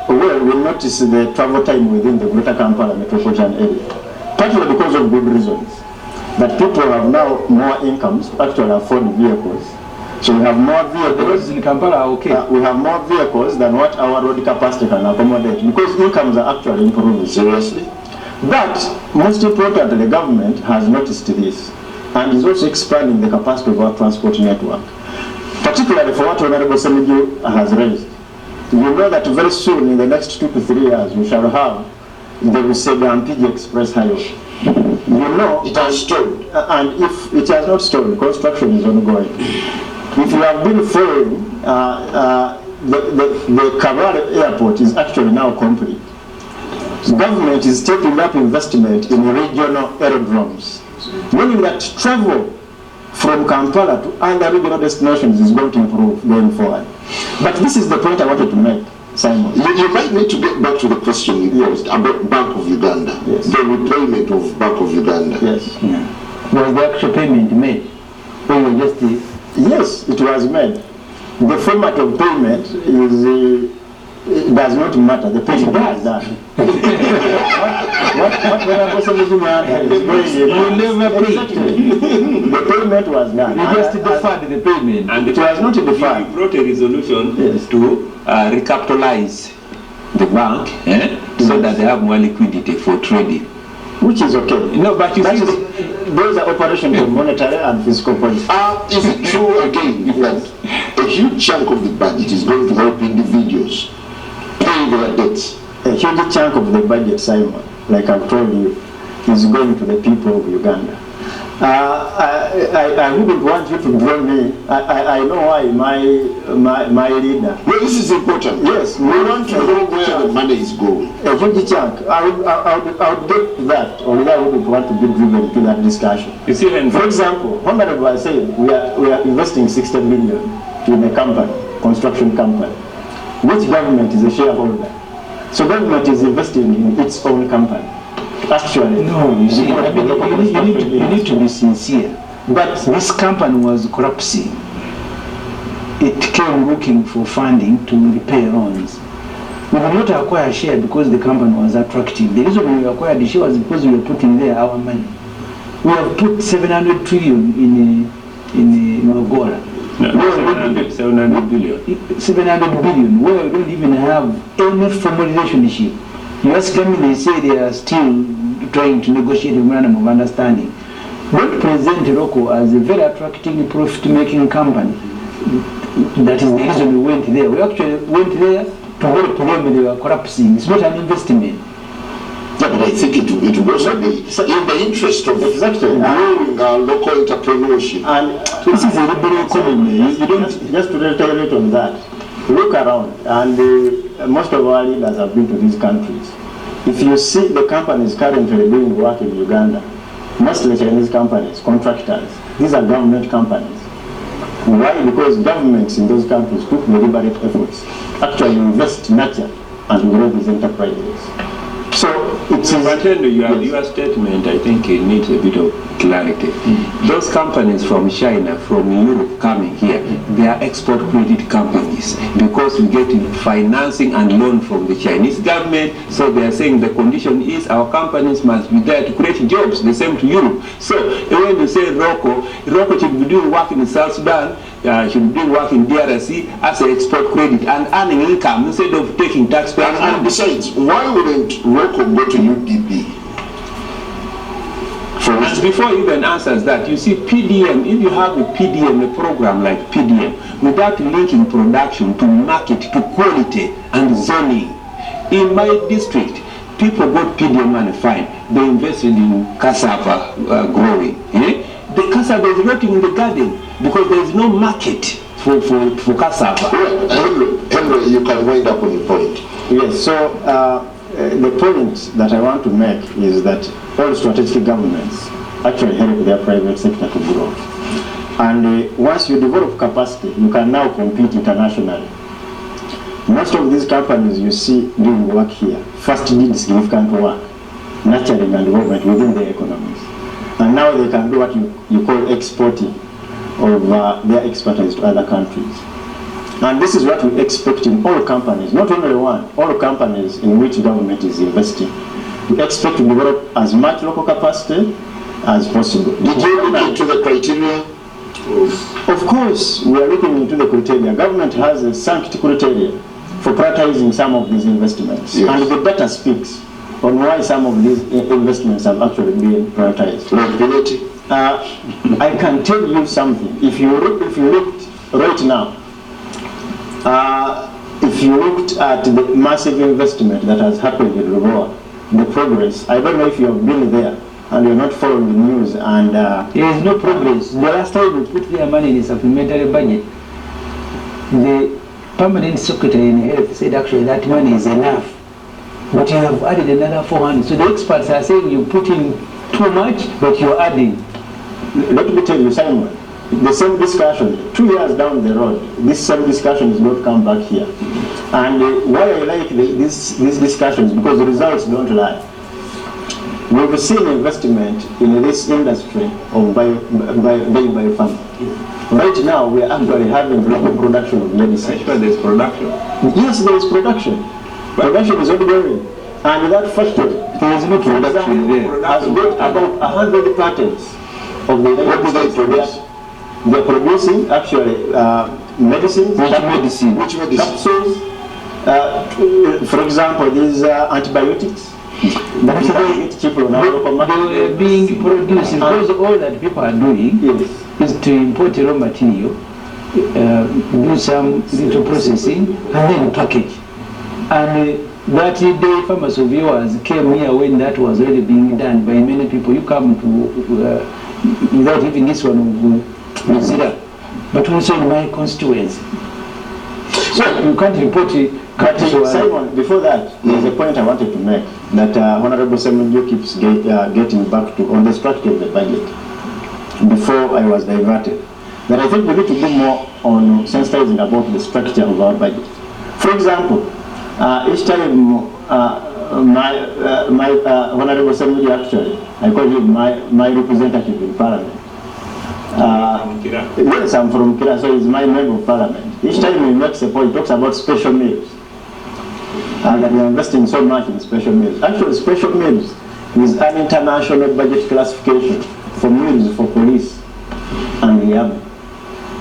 we'll notice the travel time within the Greater Kampala metropolitan area, partly because of good reasons. That people have now more incomes to actually afford vehicles. So we have more vehicles. The roads in Kampala are okay. We have more vehicles than what our road capacity can accommodate because incomes are actually improving. Seriously? But most importantly, the government has noticed this and is also expanding the capacity of our transport network, particularly for what Honorable Ssemuju has raised. You know that very soon, in the next 2 to 3 years, we shall have the Rusega-Mpigi Express Highway. You know, it has stalled. And if it has not stalled, construction is ongoing. If you have been following, the Kabale airport is actually now complete. The government is taking up investment in regional aerodromes, meaning that travel from Kampala to other regional destinations is going to improve going forward. But this is the point I wanted to make, Simon. You might need to get back to the question you posed about Bank of Uganda. Yes. The repayment of Bank of Uganda. Yes. Yeah. Was the actual payment made? Or you just Yes, it was made. The format of payment is it does not matter. The payment is done. what Honorable Ssemuju is going you never paid. Exactly. The payment was done. You just deferred the payment. And It was not deferred. We brought a resolution Yes. to recapitalize the bank so that they have more liquidity for trading. Which is okay. No, but you see, those are operations of monetary and fiscal policy. Is it true again that a huge chunk of the budget is going to help individuals pay their debts? A huge chunk of the budget, Simon, like I've told you, is going to the people of Uganda. I wouldn't want you to draw me. I know why my leader. Well, this is important. Yes, We want to know where the money is going. a huge chunk. I would get to that, or I wouldn't want to be driven to that discussion. You see, when For example, Honorable was saying we are investing 60 million in a company, construction company, which government is a shareholder. So government is investing in its own company. Actually, no, you see, I mean, you need to be sincere. But this company was collapsing. It came looking for funding to repay loans. We did not acquire a share because the company was attractive. The reason we acquired the share was because we were putting there our money. We have put 700 trillion in Angola. No, 700 billion. 700 billion, where we don't even have any formal relationship. You ask them, they say they are still trying to negotiate a memorandum of understanding. Don't present Roko as a very attractive, profit-making company. That is the reason we went there. We actually went there to help them when they were collapsing. It's not an investment. Yeah, but I think it would also be in the interest of growing our local entrepreneurship. And this is a liberal economy. You don't just to reiterate on that. Look around, and most of our leaders have been to these countries. If you see the companies currently doing work in Uganda, mostly Chinese companies, contractors, these are government companies. Why? Because governments in those countries took deliberate efforts actually invest, nurture, and grow these enterprises. So it's But Henry, your statement, I think it needs a bit of clarity. Those companies from China, from Europe coming here, they are export credit companies because we get financing and loan from the Chinese government. So they are saying the condition is our companies must be there to create jobs, the same to Europe. So when you say Rocco should be doing work in South Sudan, should be doing work in DRC as an export credit and earning income instead of taking taxpayers' money. And besides, why wouldn't Rocco go to UDP? And before he even answers that, you see PDM, if you have a PDM, a program like PDM, without linking production to market, to quality and zoning, in my district, people got PDM money fine. They invested in cassava growing. The cassava is rotting in the garden because there is no market for cassava. Well, Henry, you can wind up on your point. Yes, so the point that I want to make is that all strategic governments actually help their private sector to grow. And once you develop capacity, you can now compete internationally. Most of these companies you see doing work here first did significant work, nurturing and development within their economies. And now they can do what you call exporting of their expertise to other countries. And this is what we expect in all companies, not only one, all companies in which government is investing. We expect to develop as much local capacity as possible. Did you look into the criteria? Of course, we are looking into the criteria. Government has a sanctity criteria for prioritizing some of these investments. Yes. And the data speaks on why some of these investments have actually been prioritized. Liability? I can tell you something. If you looked right now, if you looked at the massive investment that has happened in Ruboa, the progress, I don't know if you have been there and you're not following the news, and there is no progress. The last time we put their money in the supplementary budget, the permanent secretary in health said actually that money is enough, but you have added another 400. So the experts are saying you put in too much, but you're adding. Let me tell you, Simon, the same discussion, 2 years down the road, this same discussion is not come back here. And why I like these discussions, because the results don't lie. We've seen investment in this industry of biopharma. Right now, we are actually having local production of medicine. Actually, there's production. Yes, there is production. Production is ongoing. And that factory, There is no production there. has got about 100 patents of the What do they produce? They're producing actually medicines, Which medicine? capsules. For example, these antibiotics. That is why it's cheaper on our local They market. are being produced because all that people are doing Yes. is to import raw material, do some little processing, and then package. And that day, farmers of yours came here when that was already being done by many people. You come to, without even this one of Mozilla, but also in my constituency. So you can't report it. But Simon, before that, there's a point I wanted to make that Honorable Ssemuju keeps getting back to on the structure of the budget. Before I was diverted, that I think we need to do more on sensitizing about the structure of our budget. For example, each time my Honorable Ssemuju, actually, I call him my representative in Parliament. Yes, I'm from Kira, so he's my member of Parliament. Each time he makes a point, he talks about special meals. That we are investing so much in special meals. Actually, special meals is an international budget classification for meals for police and the army.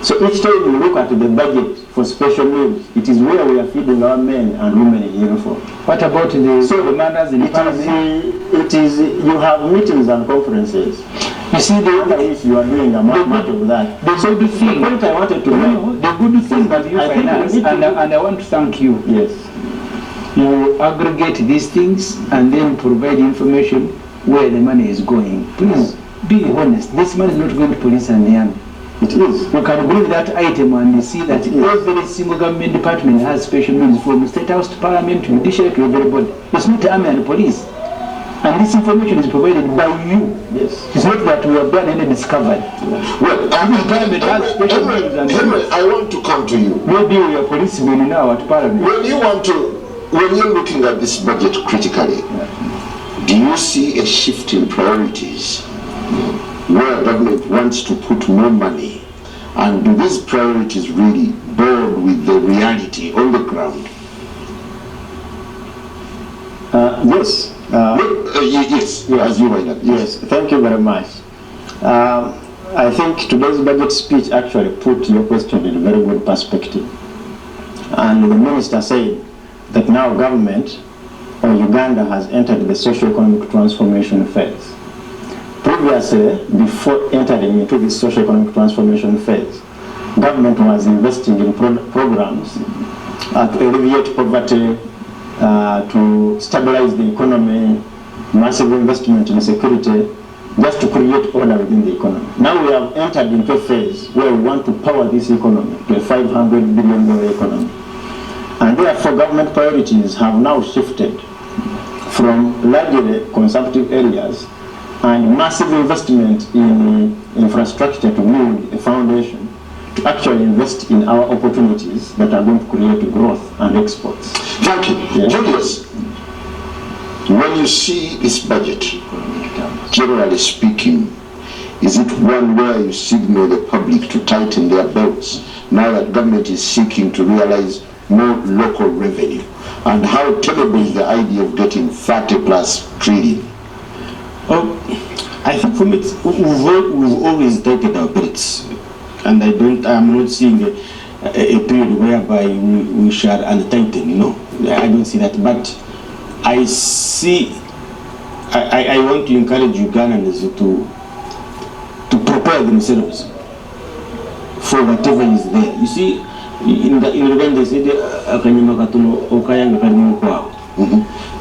So each time we look at the budget for special meals, it is where we are feeding our men and women in uniform. What about the commanders in Parliament? It is you have meetings and conferences. You see, If you are doing a much of that. the good thing, The point I wanted to make, the good thing that you I think we finance, need to and I want to thank you. yes. You aggregate these things and then provide information where the money is going. Please be honest. This money is not going to police and the army. It is. You can bring that item and you see that every single government department has special means from State House to Parliament to Judiciary to everybody. It's not the army and the police. And this information is provided by you. Yes. It's not that we have done any discovery. Well, Henry, I want to come to you. Maybe we are policemen now at Parliament. When you want to when you're looking at this budget critically, do you see a shift in priorities where government wants to put more money? And do these priorities really bore with the reality on the ground? Yes. Yes, as you wind up. Yes, thank you very much. I think today's budget speech actually put your question in a very good perspective. And the minister said that now government or Uganda has entered the socio-economic transformation phase. Previously, before entering into this socio-economic transformation phase, government was investing in programs to alleviate poverty, to stabilize the economy, massive investment in security, just to create order within the economy. Now we have entered into a phase where we want to power this economy to a $500 billion economy. And therefore government priorities have now shifted from largely consumptive areas and massive investment in infrastructure to build a foundation to actually invest in our opportunities that are going to create growth and exports. Thank you. Yes. Julius, when you see this budget, generally speaking, is it one where you signal the public to tighten their belts now that government is seeking to realize more local revenue? And how terrible is the idea of getting 30 plus trillion? I think for me, we've always tightened our belts, and I'm not seeing a period whereby we shall untighten. No, I don't see that. But I want to encourage Ugandans to prepare themselves for whatever is there. You see, in Uganda, they say akanyama katono okayanga kalimu kwao.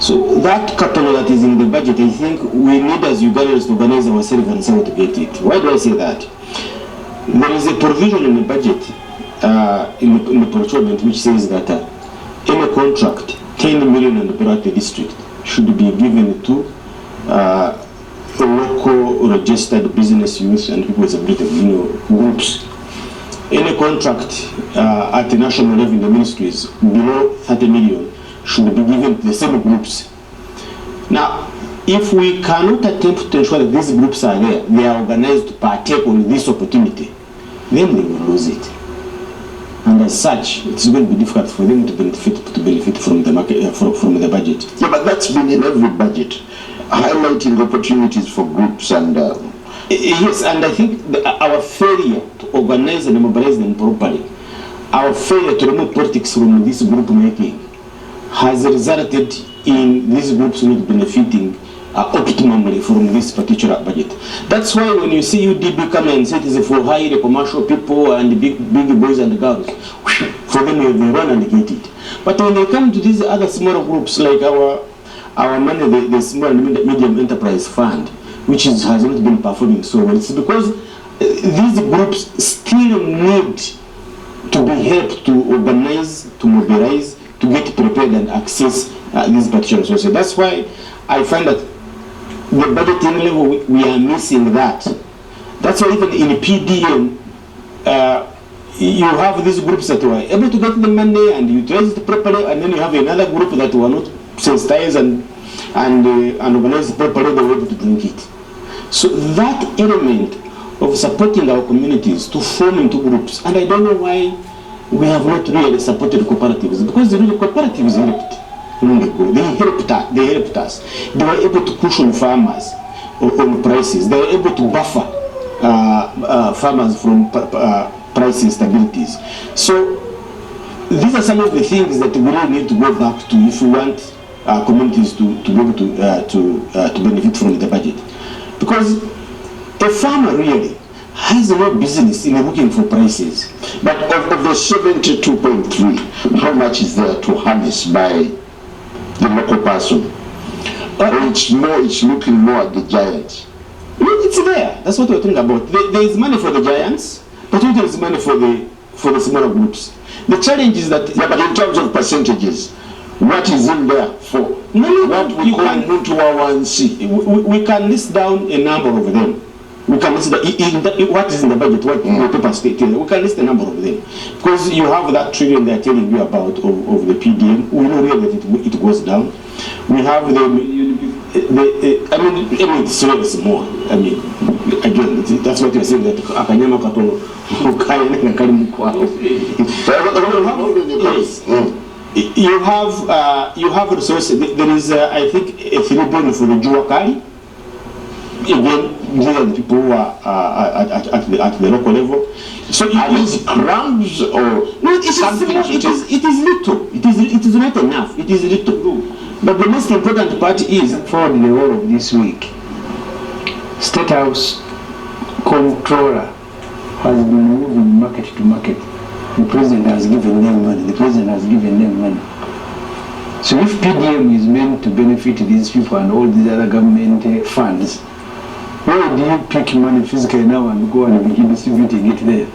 So that capital that is in the budget, I think we need as Ugandans to organize ourselves and see how to get it. Why do I say that? There is a provision in the budget, in the procurement, which says that in a contract, 10 million and below the district should be given to local registered business youth and people with disability, groups. Any contract at the national level in the ministries below 30 million should be given to the same groups. Now, if we cannot attempt to ensure that these groups are there, they are organized to partake on this opportunity, then they will lose it. And as such, it's going to be difficult for them to benefit from the market, from the budget. Yeah, but that's been in every budget, highlighting opportunities for groups and... Yes, and I think our failure to organize and mobilize them properly, our failure to remove politics from this group making, has resulted in these groups not benefiting optimally from this particular budget. That's why when you see UDB come and say it is for highly commercial people and big boys and girls, for them they run and get it. But when they come to these other smaller groups like our money, the Small and Medium Enterprise Fund, which has not been performing so well, it's because these groups still need to be helped to organize, to mobilize, to get prepared and access these particular resources. That's why I find that the budgeting level, we are missing that. That's why even in PDM, you have these groups that were able to get the money and utilize it properly, and then you have another group that were not sensitized and organized properly, they were able to drink it. So that element of supporting our communities to form into groups, and I don't know why we have not really supported cooperatives, because the really cooperatives helped. They helped us. They were able to cushion farmers on prices. They were able to buffer farmers from price instabilities. So these are some of the things that we really need to go back to if we want communities to be able to benefit from the budget. Because a farmer really has no business in looking for prices. But of the 72.3, how much is there to harness by the local person? It's looking more at the giants. It's there. That's what we're talking about. There is money for the giants, but there is money for the smaller groups. The challenge is that... Yeah, but in terms of percentages, what is in there for what we call Mutuwa 1C? We can list down a number of them. We can list what is in the budget, what the paper states. We can list a number of them. Because you have that trillion they're telling you about of the PDM. We know really that it goes down. We have I mean, it's very small. I mean, again, that's what you're saying, that akanyama katono ukaya kali mkwao. You have resources. There is, I think, a 3 billion for the Juakali. Again, these are the people who are at the local level. So it is crumbs or no? It is little. It is not enough. It is little. But the most important part is for the whole of this week, State House controller has been moving market to market. The president has given them money. The president has given them money. So if PDM is meant to benefit these people and all these other government funds, why do you pick money physically now and go and begin distributing it there?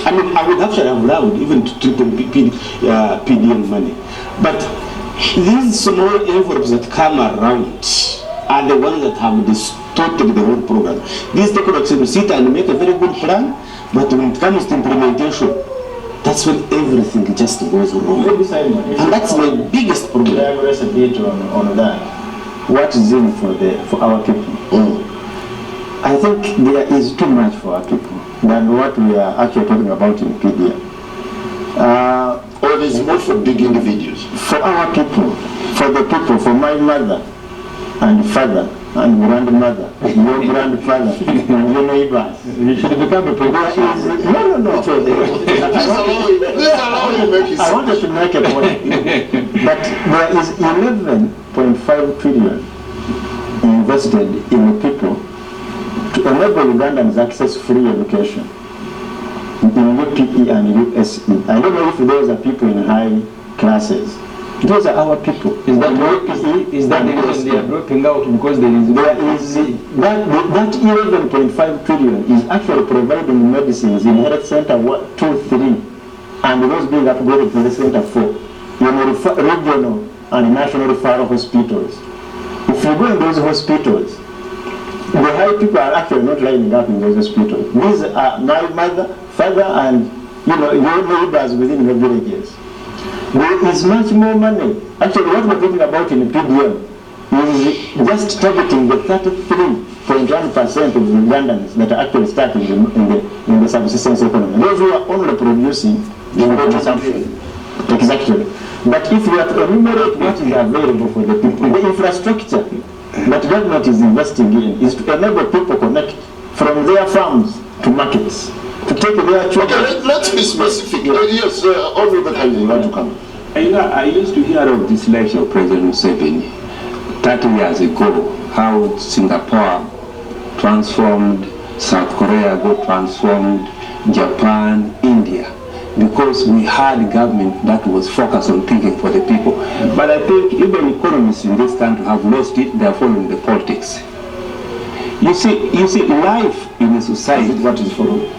I mean, I would actually have allowed even to triple PDM money. But these small envelopes that come around are the ones that have distorted the whole program. These technocrats will sit and make a very good plan, but when it comes to implementation, that's when everything just goes wrong. And that's my biggest problem. I agree a bit on that. What is in for our people? I think there is too much for our people than what we are actually talking about in PDM. Or there's more for big individuals? For our people, for my mother and father and grandmother, your grandfather, and your neighbors. You should become a professor. No. I wanted to make a point. But there is 11.5 trillion invested in the people to enable Ugandans access free education in UPE and USE. I don't know if those are people in high classes. Those are our people. Is that the reason they are dropping out? Because there is that 11.5 trillion is actually providing medicines in health center 2, 3, and those being upgraded to the center 4 in regional and national referral hospitals. If you go in those hospitals, the high people are actually not lining up in those hospitals. These are my mother, father, and your neighbors within your villages. There is much more money. Actually, what we're talking about in the PDM is just targeting the 33.1% of Ugandans that are actually starting in the subsistence economy. Those who are only producing in the consumption. Exactly. But if you have to enumerate what is available for the people, the infrastructure that government is investing in is to enable people connect from their farms to markets, to take their children. Okay, let's be specific. Yes, only the time you want to come. I used to hear of this lecture of President Museveni 30 years ago, how Singapore transformed, South Korea got transformed, Japan, India, because we had a government that was focused on thinking for the people. But I think even economists in this country have lost it. They are following the politics. You see, life in a society. what is following.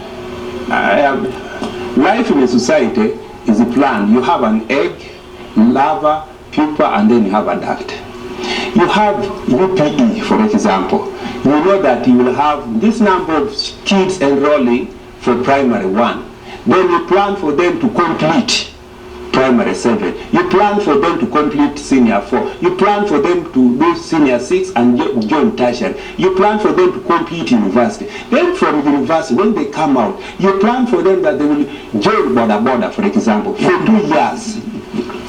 Life in a society is a plan. You have an egg, larva, pupa, and then you have a duct. You have UPE, for example. You know that you will have this number of kids enrolling for primary 1. Then you plan for them to complete primary 7. You plan for them to complete senior 4. You plan for them to do senior 6 and join tertiary. You plan for them to complete university. Then from university, when they come out, you plan for them that they will join Boda, for example, for 2 years.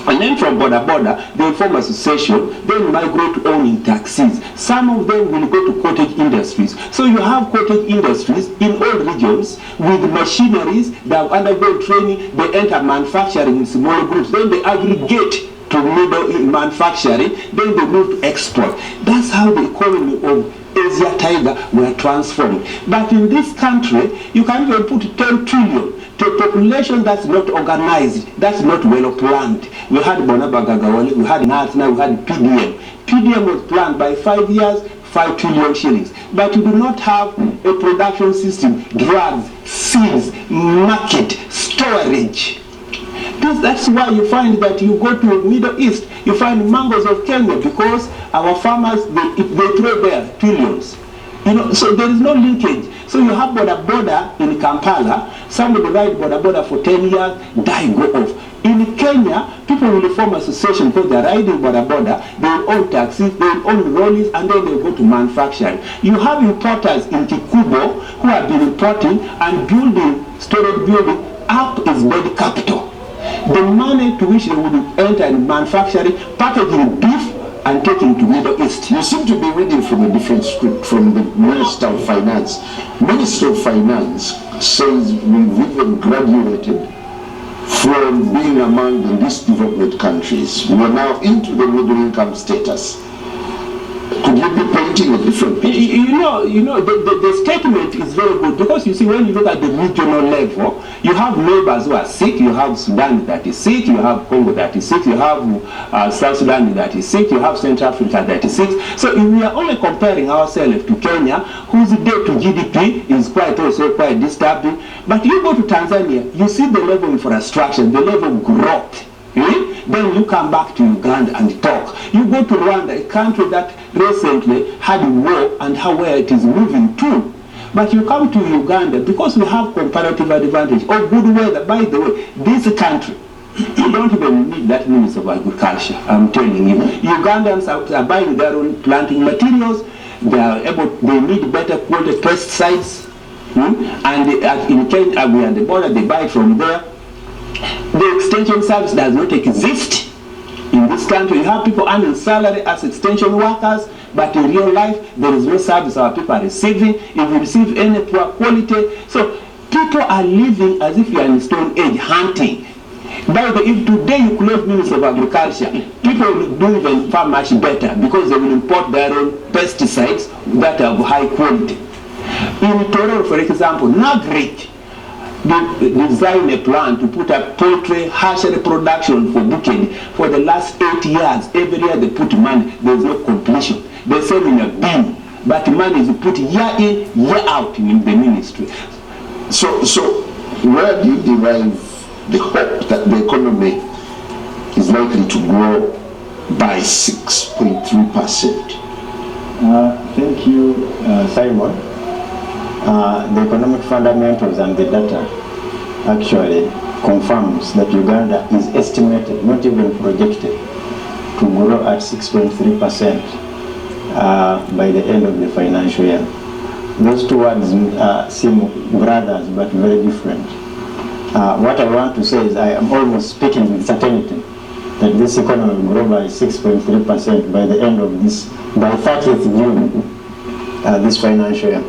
And then from Boda, they form association, then migrate to owning taxis. Some of them will go to cottage industries. So you have cottage industries in all regions with machineries that have undergone training. They enter manufacturing in small groups. Then they aggregate to middle manufacturing. Then they move to export. That's how the economy of Asia Tiger were transformed. But in this country, you can even put 10 trillion to a population that's not organized, that's not well planned. We had Bonabagagawali, we had Natna, we had PDM. PDM was planned by 5 years, 5 trillion shillings. But you do not have a production system, drugs, seeds, market, storage. That's why you find that you go to Middle East, you find mangoes of Kenya because our farmers, they throw their trillions. You know, so there is no linkage. So you have border in Kampala, somebody ride border for 10 years, die, go off. In Kenya, people will form association because they're riding border, they will own taxis, they will own lorries, and then they will go to manufacturing. You have importers in Kikubo who have been importing and building, storage building, up is bed capital. The money to which they would enter in manufacturing, packaging beef, and taking to Middle East. You seem to be reading from a different script from the Minister of Finance. Minister of Finance says we've even graduated from being among the least developed countries. We are now into the middle income status. Could you be painting a different picture? You know, the statement is very good because you see, when you look at the regional level, you have neighbors who are sick. You have Sudan that is sick. You have Congo that is sick. You have South Sudan that is sick. You have Central Africa that is sick. So if we are only comparing ourselves to Kenya, whose debt to GDP is quite disturbing. But you go to Tanzania, you see the level of infrastructure, the level of growth. Then you come back to Uganda and talk. You go to Rwanda, a country that recently had a war and where it is moving to. But you come to Uganda because we have comparative advantage or good weather. By the way, this country, you don't even need that Minister of Agriculture, I'm telling you. Ugandans are buying their own planting materials. They need better quality pesticides. And in Kenya, we are at the border, they buy from there. The extension service does not exist in this country. You have people earning salary as extension workers, but in real life, there is no service our people are receiving. If you receive any poor quality, so people are living as if you are in Stone Age hunting. By the way, if today you close Minister of Agriculture, people will do even far much better because they will import their own pesticides that are of high quality. In Tororo, for example, Nagrik, they design a plan to put up poultry hatchery production for Bukene for the last 8 years. Every year they put money, there is no completion. They sell in a bin, but money is put year in, year out in the ministry. So where do you derive the hope that the economy is likely to grow by 6.3%? Thank you, Simon. The economic fundamentals and the data actually confirms that Uganda is estimated, not even projected, to grow at 6.3% by the end of the financial year. Those two words seem brothers but very different. What I want to say is I am almost speaking with certainty that this economy will grow by 6.3% by the end of this, by 30th June this financial year.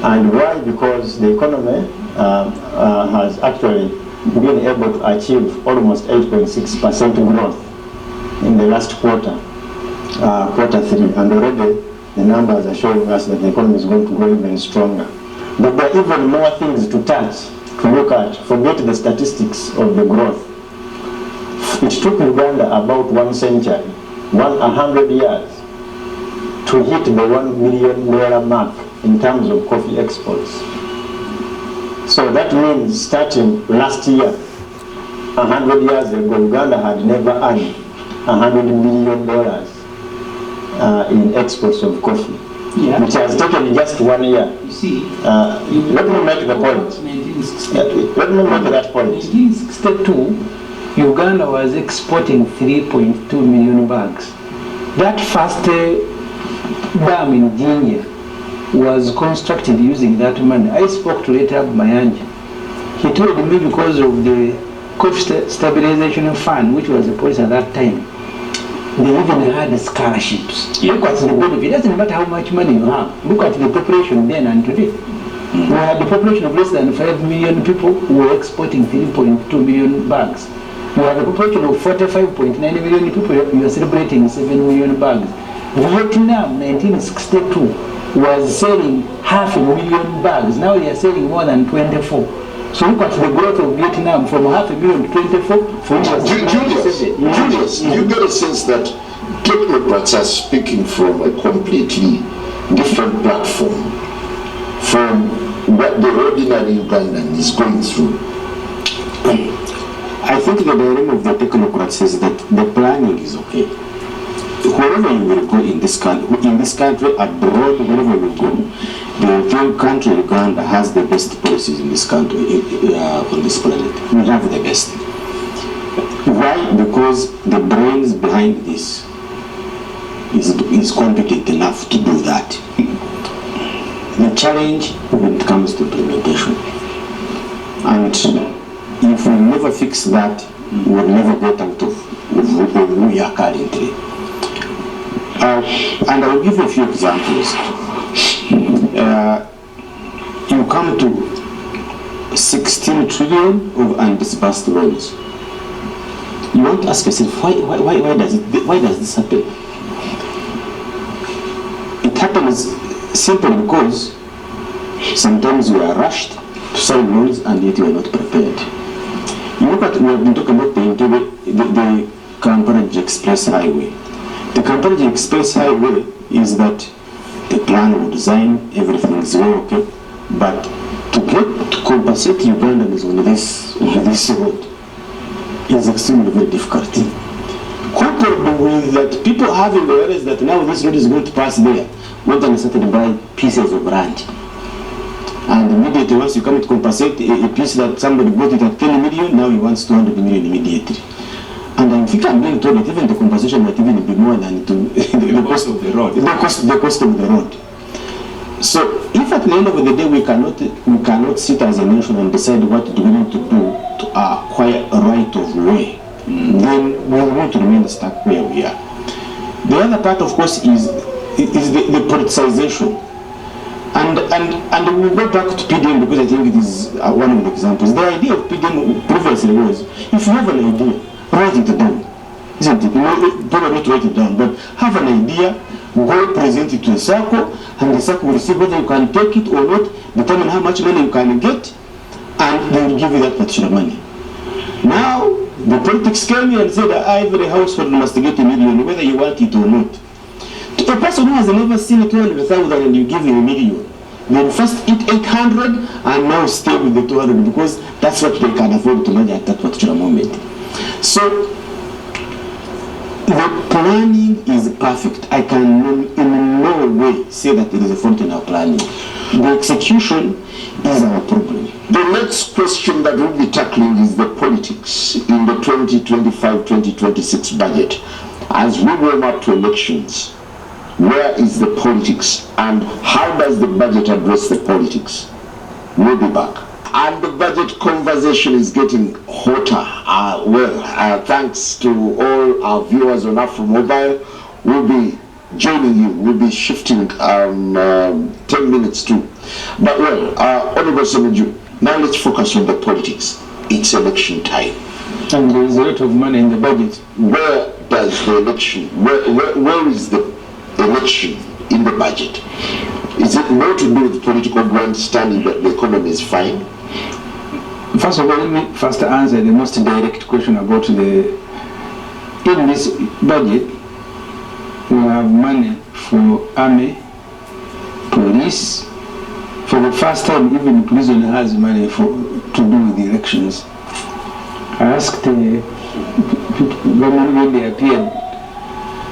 And why? Because the economy has actually been able to achieve almost 8.6% growth in the last quarter, quarter 3. And already the numbers are showing us that the economy is going to grow even stronger. But there are even more things to touch, to look at. Forget the statistics of the growth. It took Uganda about 1 century, 100 years, to hit the $1 million mark in terms of coffee exports. So that means starting last year, 100 years ago, Uganda had never earned $100 million in exports of coffee, which has taken just 1 year. You see, let me make the point. Let me make that point. In 1962, Uganda was exporting 3.2 million bags. That first dam in Jinja was constructed using that money. I spoke to Letab Mayanja. He told me because of the Coffee Stabilization Fund, which was the policy at that time, they even had scholarships. Look at the benefit. It doesn't matter how much money you have. Look at the population then and today. We had the population of less than 5 million people who were exporting 3.2 million bags. We have a population of 45.9 million people who are celebrating 7 million bags. Vietnam, 1962, was selling 500,000 bags. Now they are selling more than 24. So look at the growth of Vietnam from 500,000 to 24. Julius, you get a sense that technocrats are speaking from a completely different platform from what the ordinary Ugandan is going through. I think the dilemma of the technocrats is that the planning is okay. wherever you will go in this country, abroad, wherever you will go, the country Uganda has the best policies in this country, on this planet. We have the best. Why? Because the brains behind this is competent enough to do that. The challenge when it comes to implementation. And if we never fix that, we'll never get out of where we are currently. And I'll give you a few examples. You come to 16 trillion of undisbursed loans. You want to ask yourself, why does this happen? It happens simply because sometimes we are rushed to sign loans and yet we are not prepared. You look at, we have been talking about the Parliamentary Express Highway. The Parliamentary Express Highway is that the plan will design, everything is well okay, but to compensate Ugandans on this road is extremely very difficult. Coupled with that, people having awareness that now this road is going to pass there, not necessarily to buy pieces of land. And immediately once you come to compensate a piece that somebody bought it at 10 million, now he wants 200 million immediately. And I think I'm being told that even the compensation might even be more than the cost of the road. The cost of the road. So if at the end of the day we cannot sit as a nation and decide what do we need to do to acquire a right of way, then we want to remain stuck where we are. The other part, of course, is the politicization. And we'll go back to PDM because I think it is one of the examples. The idea of PDM previously was, if you have an idea, write it down. Isn't it? Probably not write it down, but have an idea, go present it to a circle, and the circle will receive whether you can take it or not, determine how much money you can get, and they will give you that particular money. Now, the politics came here and said that every household must get $1 million, whether you want it or not. To a person who has never seen 200,000 and you give him $1 million, they will first eat 800 and now stay with the 200 because that's what they can afford to manage at that particular moment. So, the planning is perfect. I can in no way say that there is a fault in our planning. The execution is our problem. The next question that we'll be tackling is the politics in the 2025-2026 budget. As we warm up to elections, where is the politics and how does the budget address the politics? We'll be back. And the budget conversation is getting hotter. Thanks to all our viewers on Afro Mobile, we'll be joining you. We'll be shifting 10 minutes too. But Honorable Ssemuju, now let's focus on the politics. It's election time. And there is a lot of money in the budget. Where does the election, where is the election in the budget? Is it more to do with political grandstanding that the economy is fine? First of all, let me first answer the most direct question about in this budget, we have money for army, police. For the first time, even prison has money to do with the elections. I asked the government when they appeared,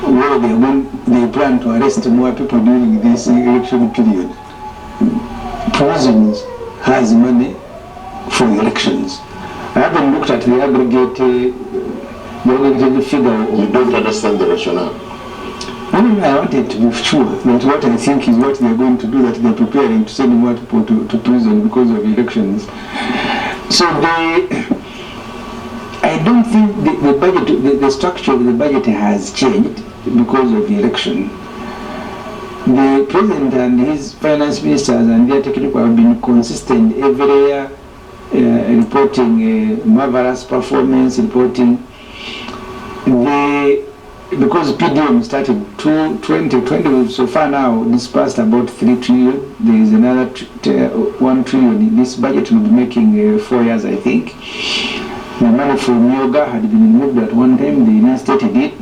where they plan to arrest more people during this election period. Prisons has money for elections. I haven't looked at the aggregate figure. You don't understand the rationale. I wanted to be sure that what I think is what they're going to do, that they're preparing to send more people to prison because of elections. So I don't think the budget, the structure of the budget has changed because of the election. The president and his finance ministers and their technical have been consistent every year, reporting marvelous performance, reporting because PDM started 2020 so far now dispersed about 3 trillion. There is another 1 trillion in this budget will be making 4 years, I think. The money from yoga had been removed at one time, they reinstated it.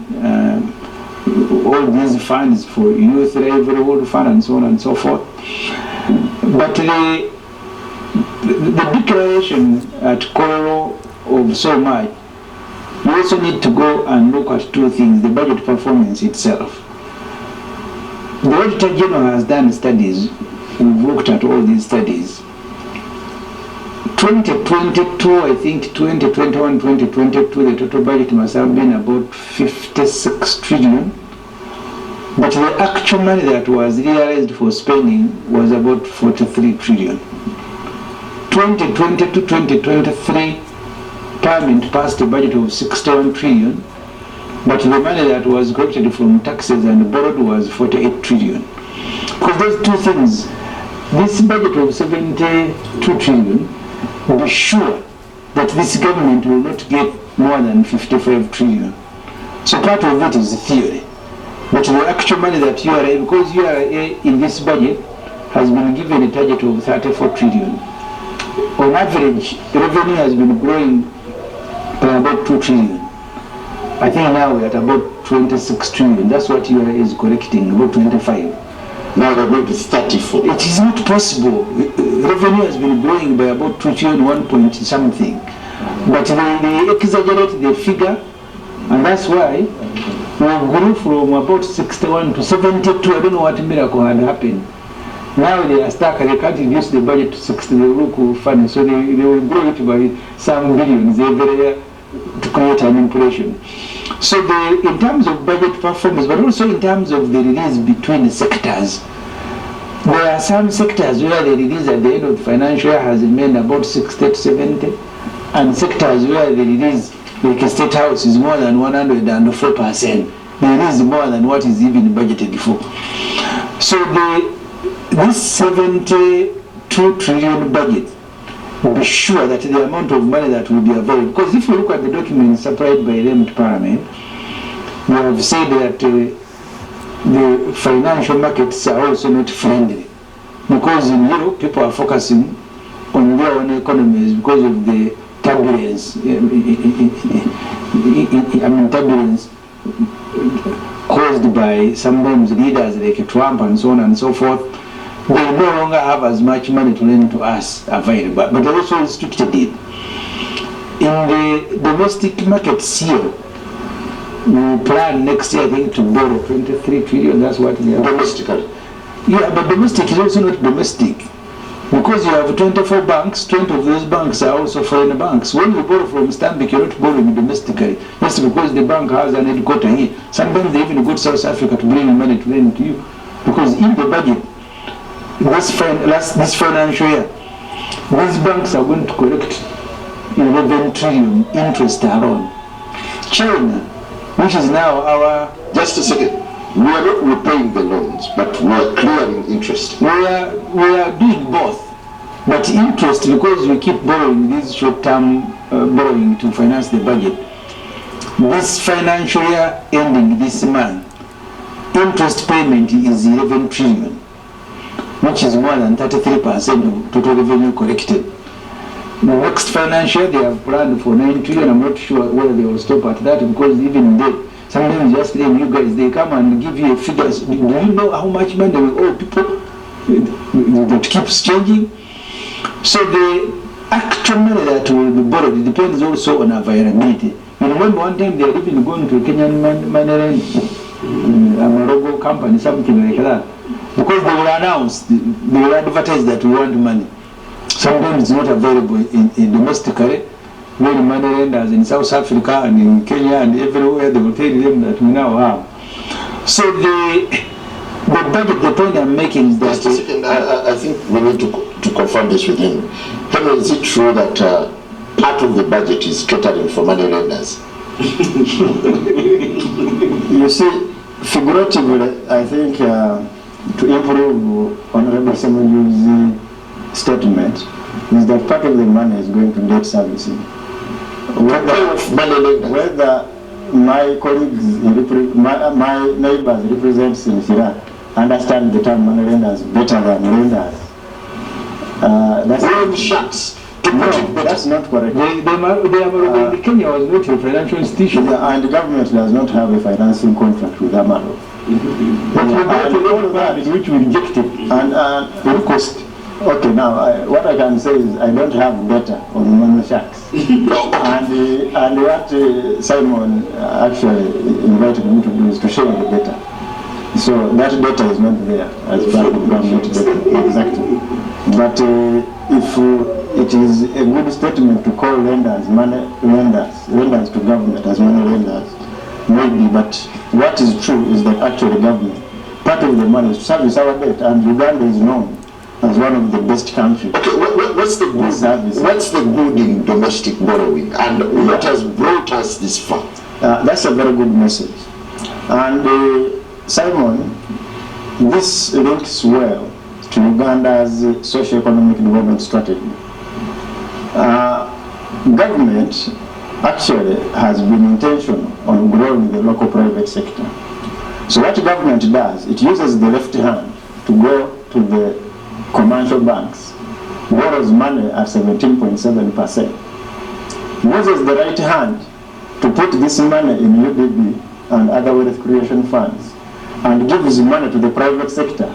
All these funds for youth livelihood fund and so on and so forth. But the declaration at Koro of so much You also need to go and look at two things: the budget performance itself. The Auditor General has done studies. We've looked at all these studies. 2022, I think 2021, 2022, the total budget must have been about 56 trillion. But the actual money that was realized for spending was about 43 trillion. 2020 to 2023, Parliament passed a budget of 61 trillion, but the money that was collected from taxes and borrowed was 48 trillion. Because those two things, this budget of 72 trillion, be sure that this government will not get more than 55 trillion. So part of it is theory. But the actual money that URA, because URA in this budget has been given a target of 34 trillion. On average, revenue has been growing by about 2 trillion. I think now we're at about 26 trillion. That's what URA is collecting, about 25. Now they're going to 34. It is not possible. Revenue has been growing by about 2 trillion, 1 point something. But they exaggerate the figure, and that's why we grew from about 61 to 72. I don't know what miracle had happened. Now they are stuck. They can't reduce the budget to 60. They look funny, so they will grow it by some billions every year to create an inflation. So in terms of budget performance, but also in terms of the release between the sectors, there are some sectors where the release at the end of the financial year has remained about 60 to 70, and sectors where the release, like a state house, is more than 104%. The release is more than what is even budgeted for. So this 72 trillion budget, be sure that the amount of money that will be available, because if you look at the documents supplied by them to Parliament, we have said that the financial markets are also not friendly, because in Europe people are focusing on their own economies because of the turbulence, turbulence caused by sometimes leaders like Trump and so on and so forth. They no longer have as much money to lend to us available, but they also restricted it. In the domestic markets here, we plan next year, I think, to borrow 23 trillion. That's what they are. Domestically? Yeah, but domestic is also not domestic. Because you have 24 banks, 20 of those banks are also foreign banks. When you borrow from Stanbic, you're not borrowing domestically. That's because the bank has an headquarter here. Sometimes they even go to South Africa to bring money to lend to you. Because in the budget, this financial year, these banks are going to collect 11 trillion interest alone. China, which is now our... Just a second. We are not repaying the loans, but we are clearing interest. We are doing both. But interest, because we keep borrowing this short-term borrowing to finance the budget, this financial year ending this month, interest payment is 11 trillion. Which is more than 33% of total revenue collected. The next financial year they have planned for 9 trillion. I'm not sure whether they will stop at that, because even they, sometimes just them, you guys, they come and give you a figure. Do you know how much money we owe people? That keeps changing. So the actual money that will be borrowed depends also on availability. You remember one time they are even going to a Kenyan money, a Morocco company, something like that. Because they will announce, they will advertise that we want money. Sometimes it's not available in domestically. When money lenders in South Africa and in Kenya and everywhere, they will tell them that we now have. So the budget, the point I'm making is that... Just a second, I think we need to confirm this with him. Henry, is it true that part of the budget is catering for money lenders? You see, figuratively, I think... to improve Honorable Ssemuju's statement is that part of the money is going to debt servicing. Whether my colleagues, my neighbors represents in Sierra understand the term money lenders better than lenders. That's loan sharks. No, that's not correct. Kenya was not a financial institution. And the government does not have a financing contract with Amaro. But we got a lot of that which we rejected. And the cost. Okay, now what I can say is I don't have data on money sharks. and what Simon actually invited me to do is to share the data. So that data is not there as part of government data, exactly. But if it is a good statement to call lenders lenders to government as money lenders, maybe. But what is true is that actually government, part of the money is to service our debt, and Uganda is known as one of the best countries. Okay, what's the good in domestic borrowing, and what has brought us this far? That's a very good message. And Simon, this links well to Uganda's socio-economic development strategy. Government actually has been intentional on growing the local private sector. So what government does, it uses the left hand to go to the commercial banks, borrows money at 17.7%, uses the right hand to put this money in UDB and other wealth creation funds, and gives money to the private sector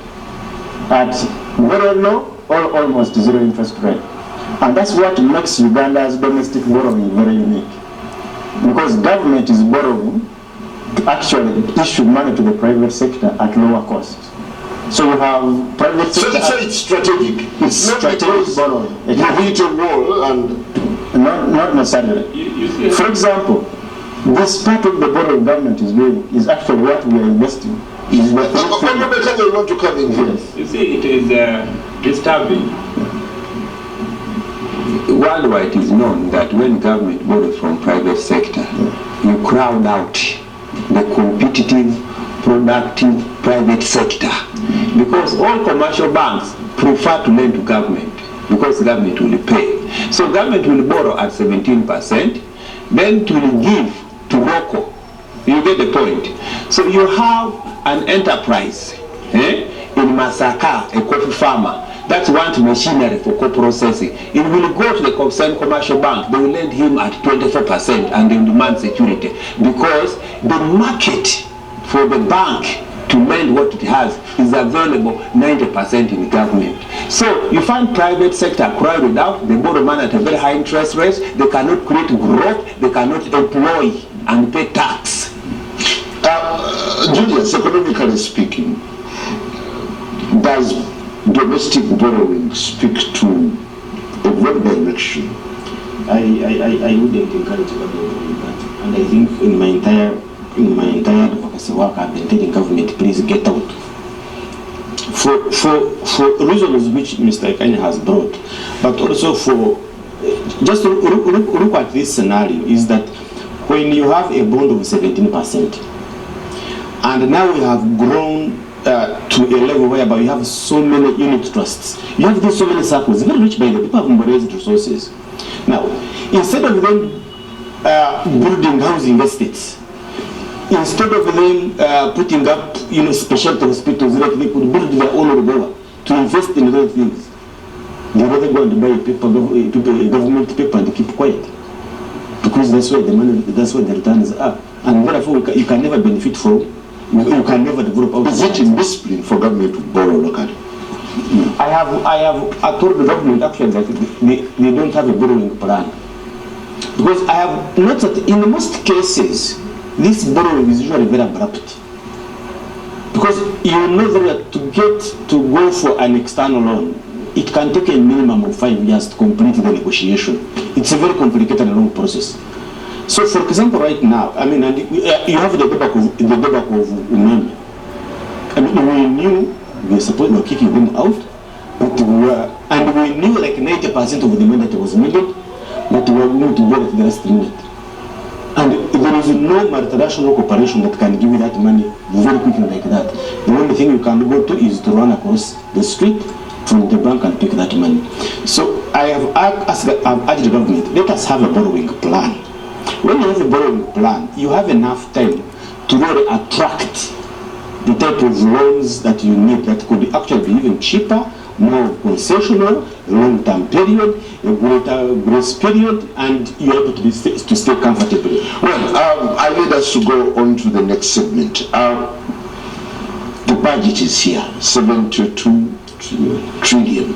at very low or almost zero interest rate. And that's what makes Uganda's domestic borrowing very unique. Because government is borrowing to actually issue money to the private sector at lower cost. So you have private sector. So it's strategic. It's strategic borrowing. You hit a wall and... Not necessarily. For example, this part of the borrowing government is doing is actually what we are investing. Is what you want to come in here. Yes. You see, it is disturbing. Worldwide it is known that when government borrows from private sector, you crowd out the competitive, productive private sector. Because all commercial banks prefer to lend to government because government will pay. So government will borrow at 17%, then it will give to local. You get the point. So you have an enterprise in Masaka, a coffee farmer, that wants machinery for co-processing. It will go to the same commercial bank, they will lend him at 24% and they will demand security. Because the market for the bank to lend what it has is available 90% in the government. So you find private sector crowded out, they borrow money at a very high interest rate, they cannot create growth, they cannot employ and pay tax. Julius, economically speaking, does domestic borrowing speak to a one direction? I wouldn't encourage government to do that. And I think in my entire advocacy work, I've been telling government, please get out. For reasons which Mr. Kanye has brought, but also for just look at this scenario is that when you have a bond of 17%, and now we have grown to a level whereby you have so many unit trusts, you have so many circles, very rich by the people have mobilized resources. Now, instead of them building housing estates, instead of them putting up specialty hospitals, like they could build their own Rubella to invest in other things, they rather go and buy government paper and keep quiet. Because that's where the money, that's where the returns are. And therefore you can never benefit from, you can never develop. Is it indiscipline for government to borrow locally? I told the government actually that they don't have a borrowing plan. Because I have noticed that in most cases, this borrowing is usually very abrupt. Because you know that to go for an external loan, it can take a minimum of 5 years to complete the negotiation. It's a very complicated and long process. So, for example, right now, I mean, you have the debacle of Umemi. I mean, we knew we were kicking them out, but and we knew like 90% of the money that was needed, but we were going to get the rest needed. And there is no multinational corporation that can give you that money very quickly like that. The only thing you can go to is to run across the street from the bank and pick that money. So I've urged the government, let us have a borrowing plan. When you have a borrowing plan, you have enough time to really attract the type of loans that you need that could actually be even cheaper, more concessional, a long-term period, a greater grace period, and you're able to stay comfortably. Well, I need us to go on to the next segment. The budget is here, 72 trillion.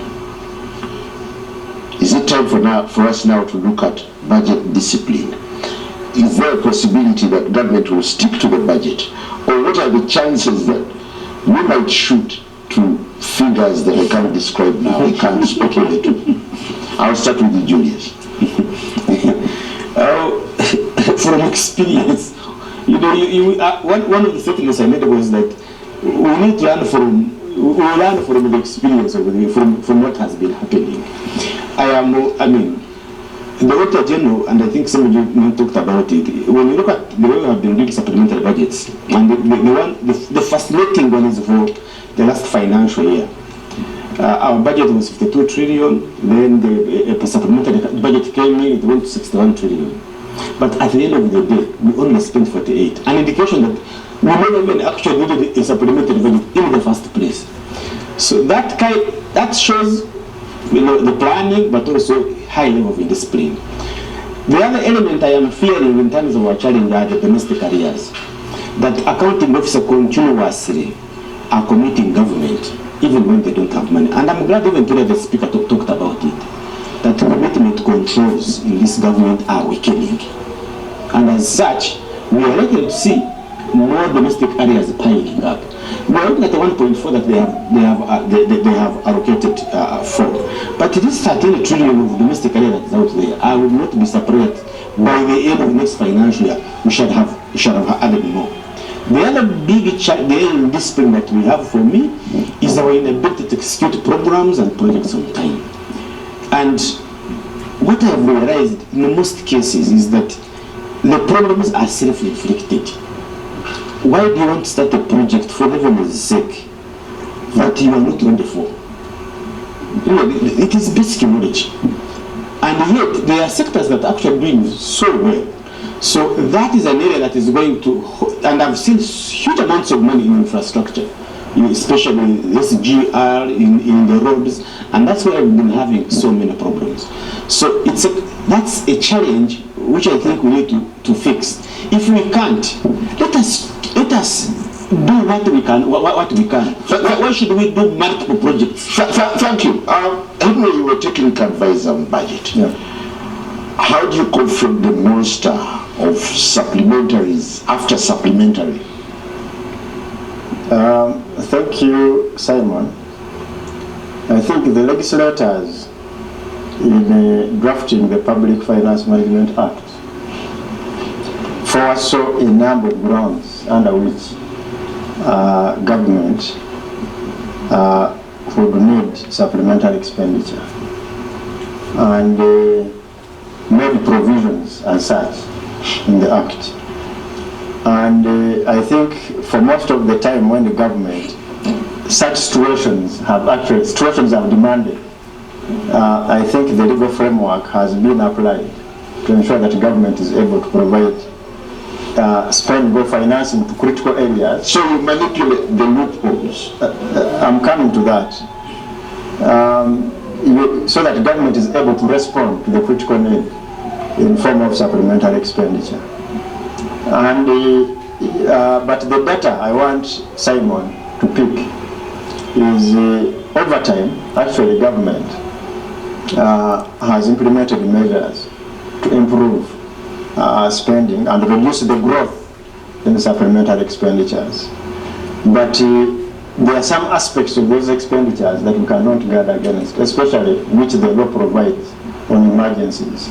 Is it time for us now to look at budget discipline? Is there a possibility that government will stick to the budget? Or what are the chances that we might shoot to figures that I can't describe now? I can't speculate to. I'll start with you, Julius. From experience, one of the statements I made was that we need to learn from the experience of from what has been happening. The Auditor General, and I think some of you talked about it, when you look at the way we have been doing supplementary budgets, and the fascinating one is for the last financial year. Our budget was 52 trillion, then the supplementary budget came in, it went to 61 trillion. But at the end of the day, we only spent 48. An indication that we never even actually needed a supplementary budget in the first place. So that shows the planning, but also high level of indiscipline. The other element I am fearing in terms of our challenge are the domestic areas. That accounting officers continuously are committing government, even when they don't have money. And I'm glad even today the speaker talked about it. That commitment controls in this government are weakening. And as such, we are likely to see more domestic areas piling up. We are looking at the 1.4 that they have allocated for. But it is 13 trillion of domestic area that is out there. I would not be surprised by the end of the next financial year we should have added more. The other big discipline that we have for me is our inability to execute programs and projects on time. And what I have realized in most cases is that the problems are self-inflicted. Why do you want to start a project for everyone's sake that you are not ready for? It is basic knowledge. And yet, there are sectors that are actually doing so well. So that is an area that is going to, and I've seen huge amounts of money in infrastructure, especially SGR, in the roads, and that's where we've been having so many problems. So that's a challenge which I think we need to fix. If we can't, let us do what we can. Why should we do multiple projects? Thank you. Henry, you were technical advisor on budget. Yeah. How do you confront the monster of supplementaries after supplementary? Thank you, Simon. I think the legislators, in drafting the Public Finance Management Act, foresaw a number of grounds under which government would need supplementary expenditure, and made provisions as such in the Act. And I think for most of the time when the government, such situations have demanded, I think the legal framework has been applied to ensure that the government is able to provide spendable financing to critical areas. So you manipulate the loopholes. I'm coming to that. So that the government is able to respond to the critical need in form of supplementary expenditure. And but the data I want Simon to pick is over time, actually government has implemented measures to improve spending and reduce the growth in supplementary expenditures. But there are some aspects of those expenditures that we cannot guard against, especially which the law provides on emergencies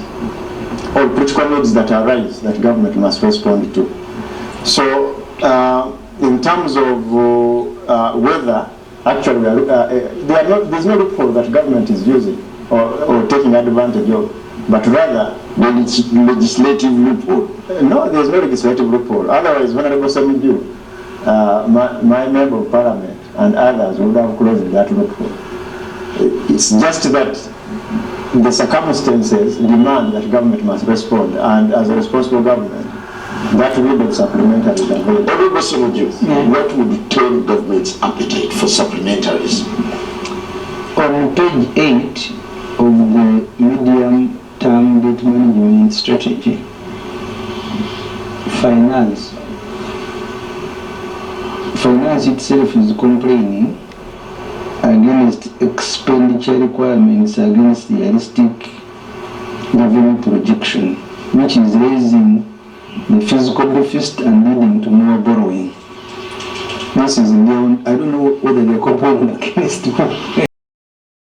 or critical needs that arise that government must respond to. So in terms of whether actually there's no loophole that government is using or taking advantage of, but rather the legislative loophole. No, there's no legislative loophole. Otherwise, Honorable Ssemuju, my member of Parliament and others would have closed that loophole. It's just that the circumstances demand that government must respond, and as a responsible government, that window of supplementary is available. Honorable Ssemuju, what would turn government's appetite for supplementaries? On page 8 of the medium-term debt management strategy, finance itself is complaining against expenditure expenditure requirements against the realistic revenue projection, which is raising the fiscal deficit and leading to more borrowing. This is I don't know whether they're comparing against